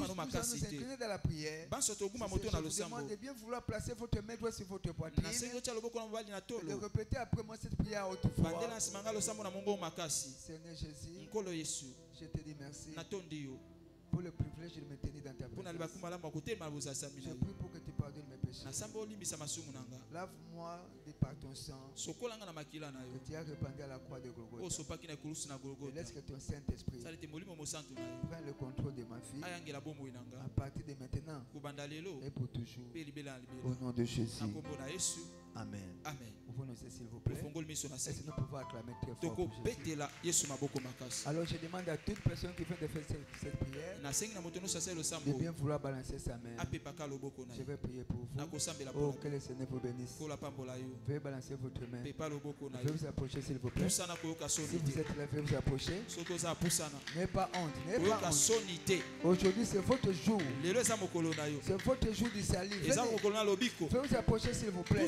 allons nous incliner dans la prière. Je vous demande de bien vouloir placer votre main droite sur votre poitrine et de répéter après moi cette prière à haute voix. Seigneur Jésus, je te dis merci pour le privilège de me tenir dans ta présence. Je prie pour que tu pardonnes mes péchés. Lave-moi de par ton sang que tu as répandu à la croix de Golgotha. Et laisse que ton Saint-Esprit prenne le contrôle de ma vie à partir de maintenant et pour toujours. Au nom de Jésus. Amen. Vous nous s'il vous plaît. Est-ce que nous pouvons acclamer très fort pour Jésus? Alors je demande à toute personne qui vient de faire cette prière de bien vouloir balancer sa main. Je vais prier pour vous. Oh, que le Seigneur vous bénisse. Veuillez balancer votre main. Veuillez vous approcher s'il vous plaît. Si vous êtes là, veuillez vous approcher. N'ayez pas honte. N'ayez pas honte. Aujourd'hui c'est votre jour. C'est votre jour du salut. Veuillez vous approcher s'il vous plaît.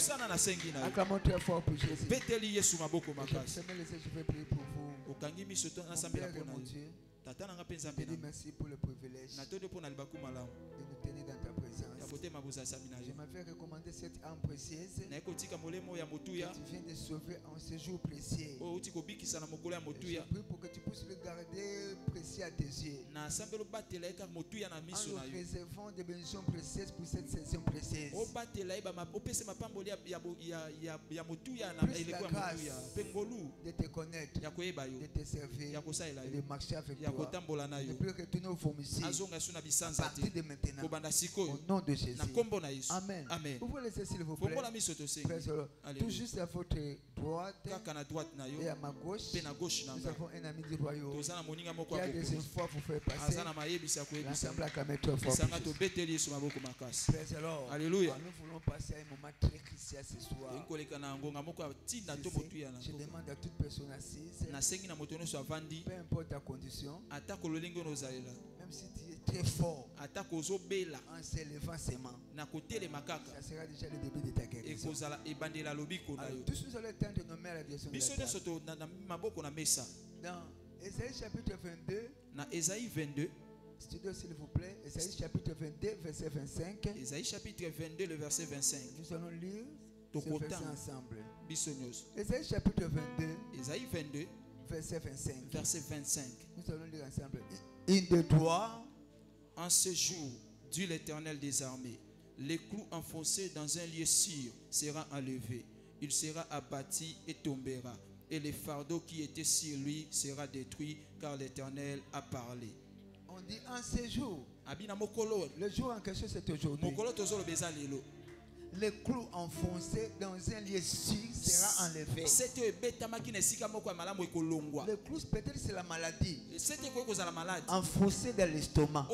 Acclamons très fort pour Jésus. Je vais prier pour vous. Mon Père et mon Dieu, je te dis merci pour le privilège de nous tenir dans ta présence. Je m'avais recommandé cette âme précieuse que tu viens de sauver en ce jour précieux. Je prie pour que tu puisses le garder précieux à tes yeux. En nous réservant des bénédictions précieuses pour cette saison précieuse. Plus la grâce de te connaître, de te servir et de marcher avec toi. Ne plus retourner au vomissime à partir de maintenant. Au nom de Jésus. Amen. Ouvrez les yeux s'il vous plaît. Tout juste à votre droite et à ma gauche, nous avons un ami du royaume qui a des espoirs pour faire passer. L'ensemble acclamé très fort. Alléluia. Nous voulons passer à un moment très crucial ce soir. Je demande à toute personne assise, peu importe ta condition, même si tu es très fort, en s'élevant seulement, ça sera déjà le début de ta guérison. Alors, tous nous allons tendre nos mains à la direction de la table. Dans Ésaïe chapitre 22, studio s'il vous plaît, Ésaïe chapitre 22, verset 25. Ésaïe chapitre 22, le verset 25. Nous allons lire ce verset ensemble. Ésaïe chapitre 22, verset 25. Verset 25. Nous allons lire ensemble. Une de toi. En ce jour, dit l'Éternel des armées, les clous enfoncés dans un lieu sûr sera enlevé. Il sera abattu et tombera. Et le fardeau qui était sur lui sera détruit, car l'Éternel a parlé. On dit en ces jours. Le jour en question, c'est aujourd'hui. Le clou enfoncé dans un lieu sûr sera enlevé. Le clou, peut-être c'est la maladie. Enfoncé dans l'estomac.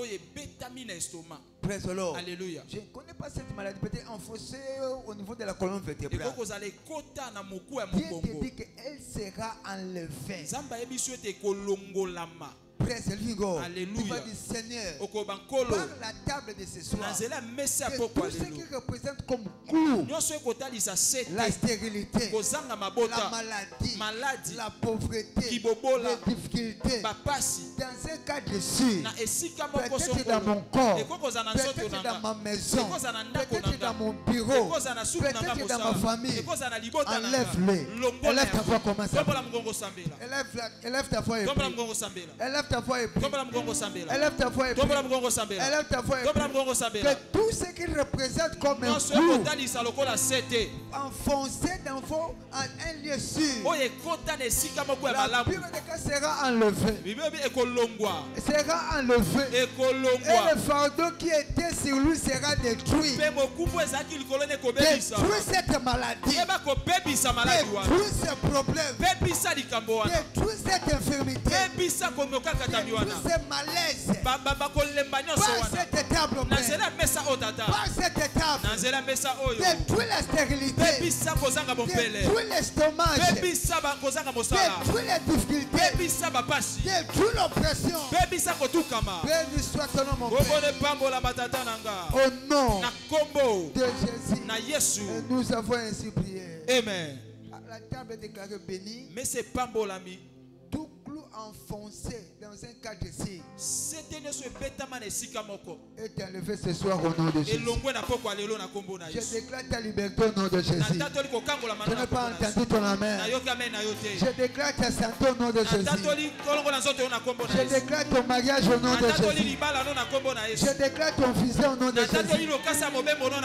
Praise the Lord. Alléluia. Je ne connais pas cette maladie. Peut-être enfoncé au niveau de la colonne vertébrale. Dieu te dit qu'elle sera enlevée. Praise the Lord. Alléluia. Tu vas dire Seigneur, par la table de ce soir, que tout ce qui représente comme clou la stérilité, la maladie, la pauvreté, les difficultés, dans un cadre sûr, peut-être dans mon corps, peut-être dans ma maison, peut-être dans mon bureau, peut-être dans ma famille, enlève-les. Élève ta voix comme ça. Élève ta voix et prie. Élève ta voix et prie. Élève ta voix et prie. Élève ta voix et prie. Que tout ce qui représente comme un clou enfoncé dans vos un lieu sûr, la Bible sera enlevée. Sera enlevé. Et le fardeau qui était sur lui sera détruit. Détruis cette maladie. Détruis ce problème. Détruis cette infirmité. Détruis ce malaise. Par cette table, par cette table, détruis la stérilité. Détruis l'estomac. Détruis les difficultés. Détruis l'oppression. Béni soit ton nom, mon Père. Au nom de Jésus, nous avons ainsi prié. Amen. La table est déclarée bénie. Mais c'est pas bon l'ami. Tout clou enfoncé dans un cadre ici est enlevé ce soir au nom de Jésus. Je déclare ta liberté au nom de Jésus. Je n'ai pas entendu ton amen. Je déclare ta santé au nom de Jésus. Je déclare ton mariage au nom de Jésus. Je déclare ton vision au nom de Jésus.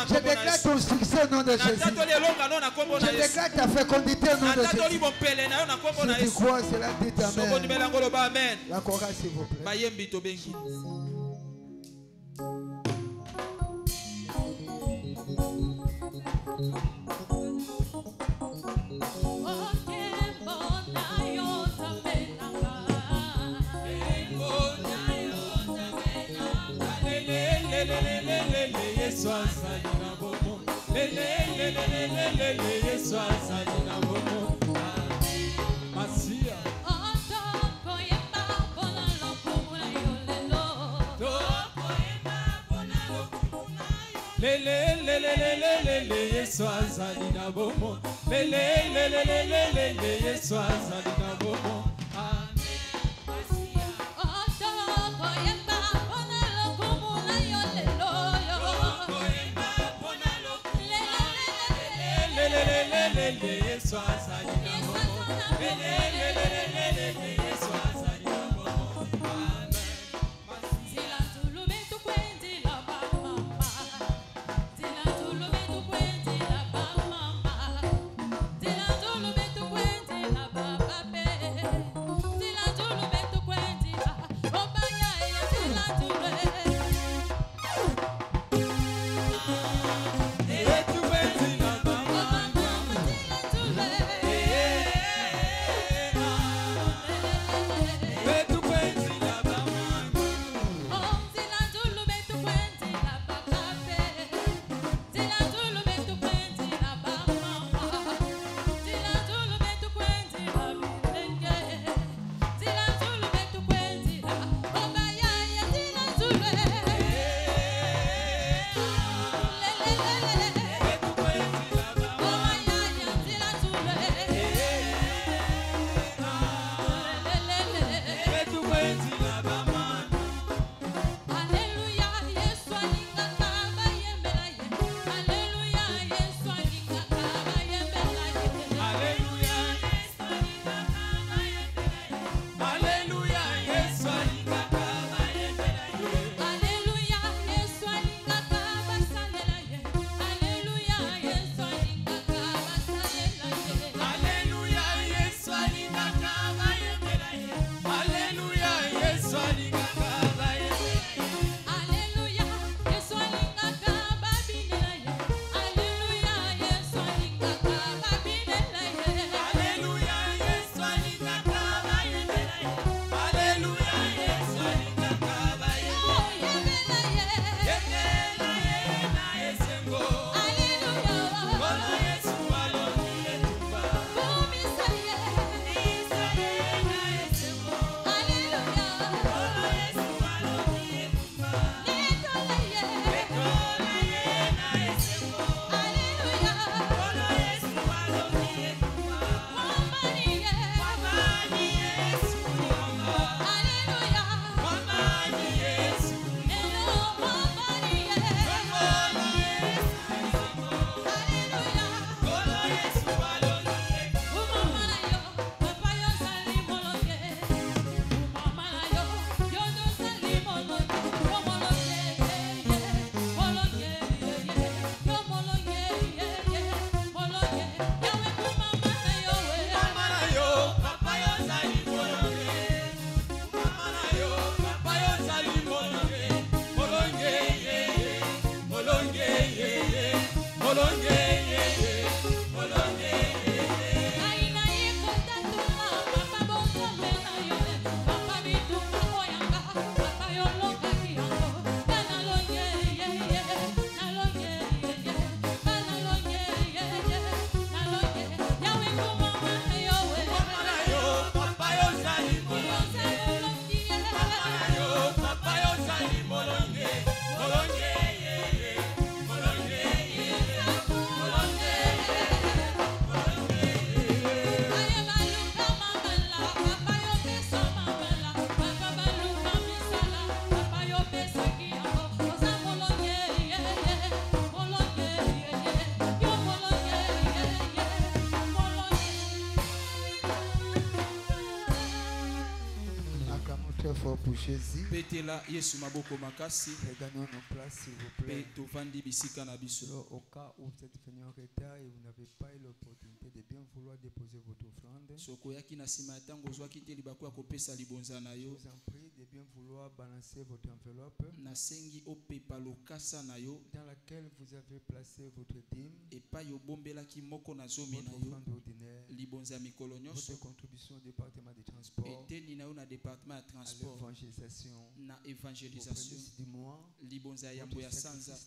Je déclare ton succès au nom de Jésus. Je déclare ta fécondité au nom de Jésus. Si tu crois cela, dit amen. La chorale, s'il vous plaît. très fort pour Jésus. Petela Yesu maboko makasi. Regardons nos places, s'il vous plaît. Tovandi bisika na biso. Au cas où vous êtes venu en retard et vous n'avez pas eu l'opportunité de bien vouloir déposer votre offrande, sokoyaki na sima ya ntango ozwaki te libaku ya kopesa libonza na yo. Je vous en prie de bien vouloir balancer votre enveloppe nasengi opepa lokasa na yo dans laquelle vous avez placé votre dîme, epai obombelaki moko na zomi na yo libonza ya mikolo nyonso, votre contribution au département de transport, eteni na yo na département ya transport, na évangélisation, libonza ya yambo ya sanza,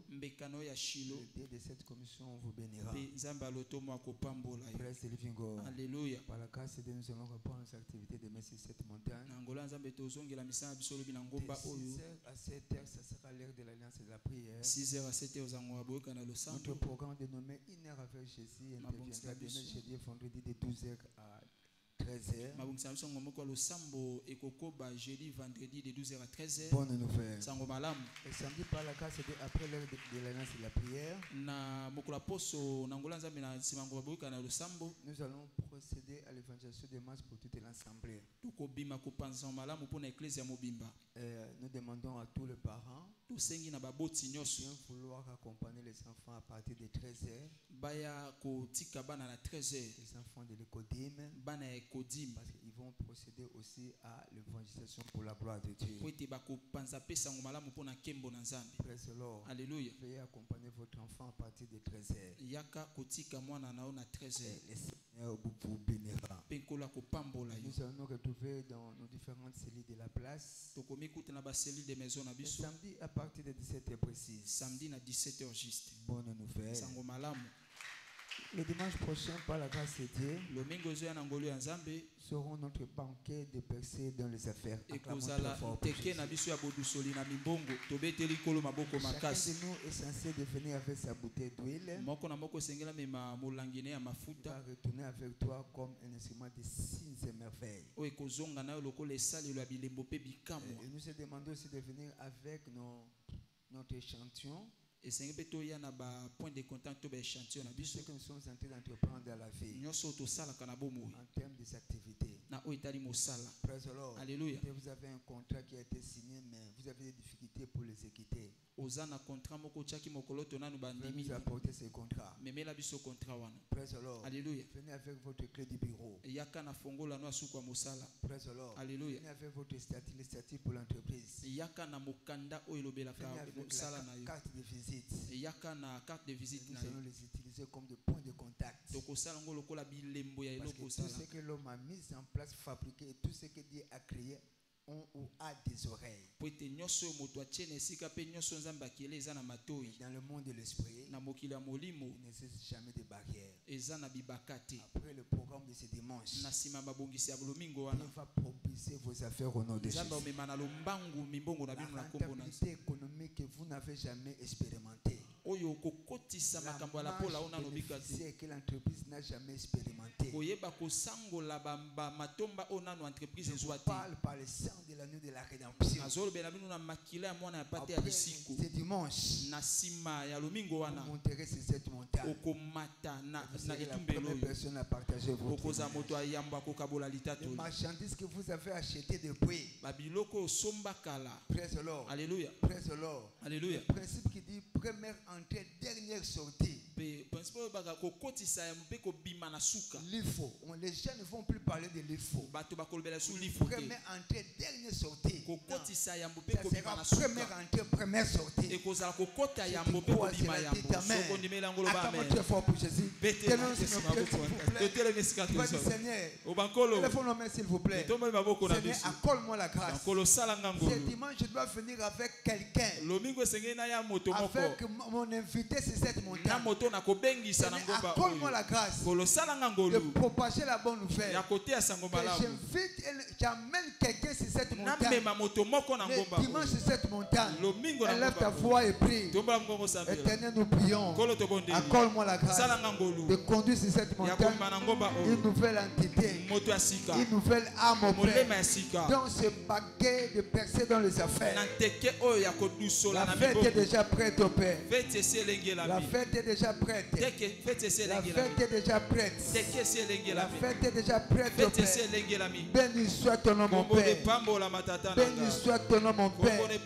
mbekano ya Shilo, de cette commission on vous bénira. Nzambe alotomo akopambola yo. Praise the living God. Alléluia. Par la grâce de Dieu, nous allons reprendre nos activités de merci cette montagne. Nangola Nzambe tozongela misana biso lobi na ngomba oyo. 6h à 7h, ça sera l'heure de l'alliance et de la prière. 6h à 7h ozango aboka na losambo. Notre programme dénommé Une heure avec Jésus interviendra demain jeudi vendredi de 12h à 13h. Mabongisa biso ngomoko losambo ekokoba jeudi vendredi de 12h à 13h. Bonne nouvelle. Sango malamu. Et samedi par la grâce de Dieu après l'heure de l'alliance et de la prière. Na mokola poso nangola Nzambe na simango aboka na losambo. Nous allons procéder à l'évangélisation des masses pour toute l'assemblée. Tukobima kopanza malamu pour na ecclesia mobimba. Nous demandons à tous les parents tosengi na baboti nyonso bien vouloir accompagner les enfants à partir de 13h. Baya kotika bana na 13h. Les enfants de l'écodim. Bana ekodim parce qu'ils vont procéder aussi à l'évangélisation pour la gloire de Dieu. Poete bakopanza pesa ngomalamu pour na kembo na Nzambe. Praise the Lord. Alléluia. Veuillez accompagner votre enfant à partir de 13h. Yaka kotika mwana nao na 13h. Le Seigneur vous bénira. Penkola kopambola yo. Nous allons nous retrouver dans nos différentes cellules de la place. Tokomi kuta na ba cellule de maison na biso. Samedi à partir de 17h précis. Samedi na 17h juste. Bonne nouvelle. Sango malamu. Le dimanche prochain, par la grâce de Dieu, seront notre banquet de percées dans les affaires. Chacun de nous est censé devenir avec sa bouteille d'huile. Va retourner avec toi comme un instrument de signes et merveilles. Et nous se demandons aussi de venir avec notre échantillon. Et c'est un peu na ba point de contact to ba échantillon na biso que nous sommes en train d'entreprendre dans la vie. Nyoso to sala kana bomo en termes des activités. Na o itali mosala. Praise the Lord. Alléluia. Vous avez un contrat qui a été signé mais vous avez des difficultés pour les équiter. Ozana contrat moko chaki mokolo to nanu bandimi. Vous apportez ce contrat. Memela biso contrat wana. Praise the Lord. Alléluia. Venez avec votre clé du bureau. Yaka na fongola no asuku mosala. Praise the Lord. Alléluia. Venez avec votre statut pour l'entreprise. Yaka na mokanda o elobela ka mosala na yo. Carte de visite. Yaka na carte de visite na yo. Nous allons les utiliser comme des points de contact. Toko sala ngolo kola bilembo ya eloko sala. Tout ce que l'homme a mis en place, fabriqué, et tout ce que Dieu a créé ont ou a des oreilles. Dans le monde de l'esprit, il n'existe jamais de barrières. Après le programme de ce dimanche, Dieu va propulser vos affaires au nom de Jésus. La rentabilité économique que vous n'avez jamais expérimentée. La bénéficiaire que l'entreprise n'a jamais expérimenté. Je parle par le sang de l'agneau de la rédemption. Après ce dimanche, vous monterez sur cette montagne. Vous serez la première personne à partager votre vie. Les marchandises que vous avez achetées depuis. Praise the Lord. Alléluia. Praise the Lord. Alléluia. Le principe qui dit première entrée, dernière sortie. L'IFO. Les gens ne vont plus parler de l'IFO. Première entrée, dernière sortie. Ça sera première entrée, première sortie. Acclamons très fort pour Jésus. Tenons sur nos pieds, s'il vous plaît. Seigneur, lèvons nos mains, s'il vous plaît. Seigneur, accorde-moi la grâce. Ce dimanche, je dois venir avec quelqu'un. Avec mon invité sur cette montagne. Accorde-moi la grâce de propager la bonne nouvelle. Que j'amène quelqu'un sur cette montagne. Le dimanche sur cette montagne. Élève ta voix et prie. Éternel, nous prions. Accorde-moi la grâce de conduire sur cette montagne une nouvelle entité, une nouvelle âme au Père. Dans ce paquet de percées dans les affaires. La fête est déjà prête au Père. La fête est déjà prête. La fête est déjà prête. La fête est déjà prête. Béni soit ton nom, mon Père. Béni soit ton nom, mon Père. Et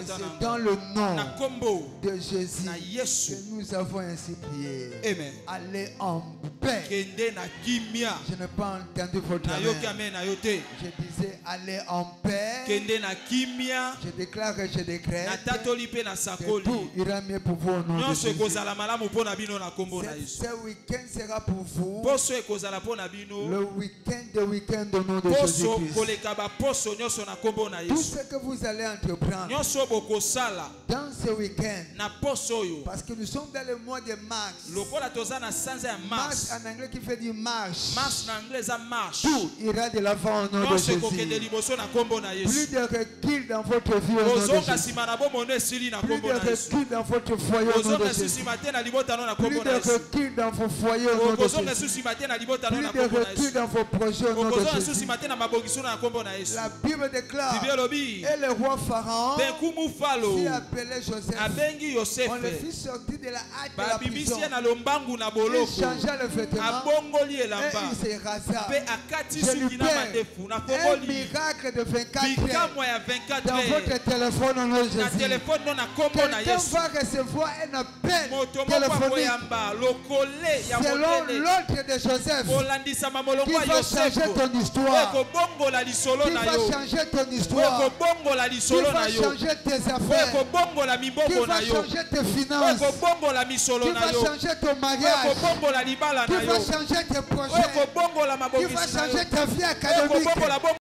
c'est dans le nom de Jésus que nous avons ainsi prié. Amen. Allez en paix. Je n'ai pas entendu votre amen. Je disais allez en paix. Je déclare et je décrète que tout ira mieux pour vous au nom de Jésus. Ce week-end sera pour vous le week-end au nom de Jésus-Christ. Tout ce que vous allez entreprendre dans ce week-end, parce que nous sommes dans le mois de mars. Mars en anglais qui fait du marche. Tout ira de l'avant au nom de Jésus. Plus de recul dans votre vie au nom de Jésus. Plus de recul dans votre foyer au nom de Jésus. Plus de recul dans vos foyers au nom de Jésus. Plus de recul dans vos projets au nom de Jésus. La Bible déclare, et le roi Pharaon qui appelait Joseph, on le fit sortir de la halte de la prison. Il changea le vêtement et il se rasa. Je lui paie un miracle de 24 heures dans votre téléphone au nom de Jésus. Quelqu'un va recevoir un appel téléphonique selon l'ordre de Joseph qui va changer ton histoire, qui va changer ton histoire, qui va changer tes affaires, qui va changer tes finances, qui va changer ton mariage, qui va changer tes projets, qui va changer ta vie académique.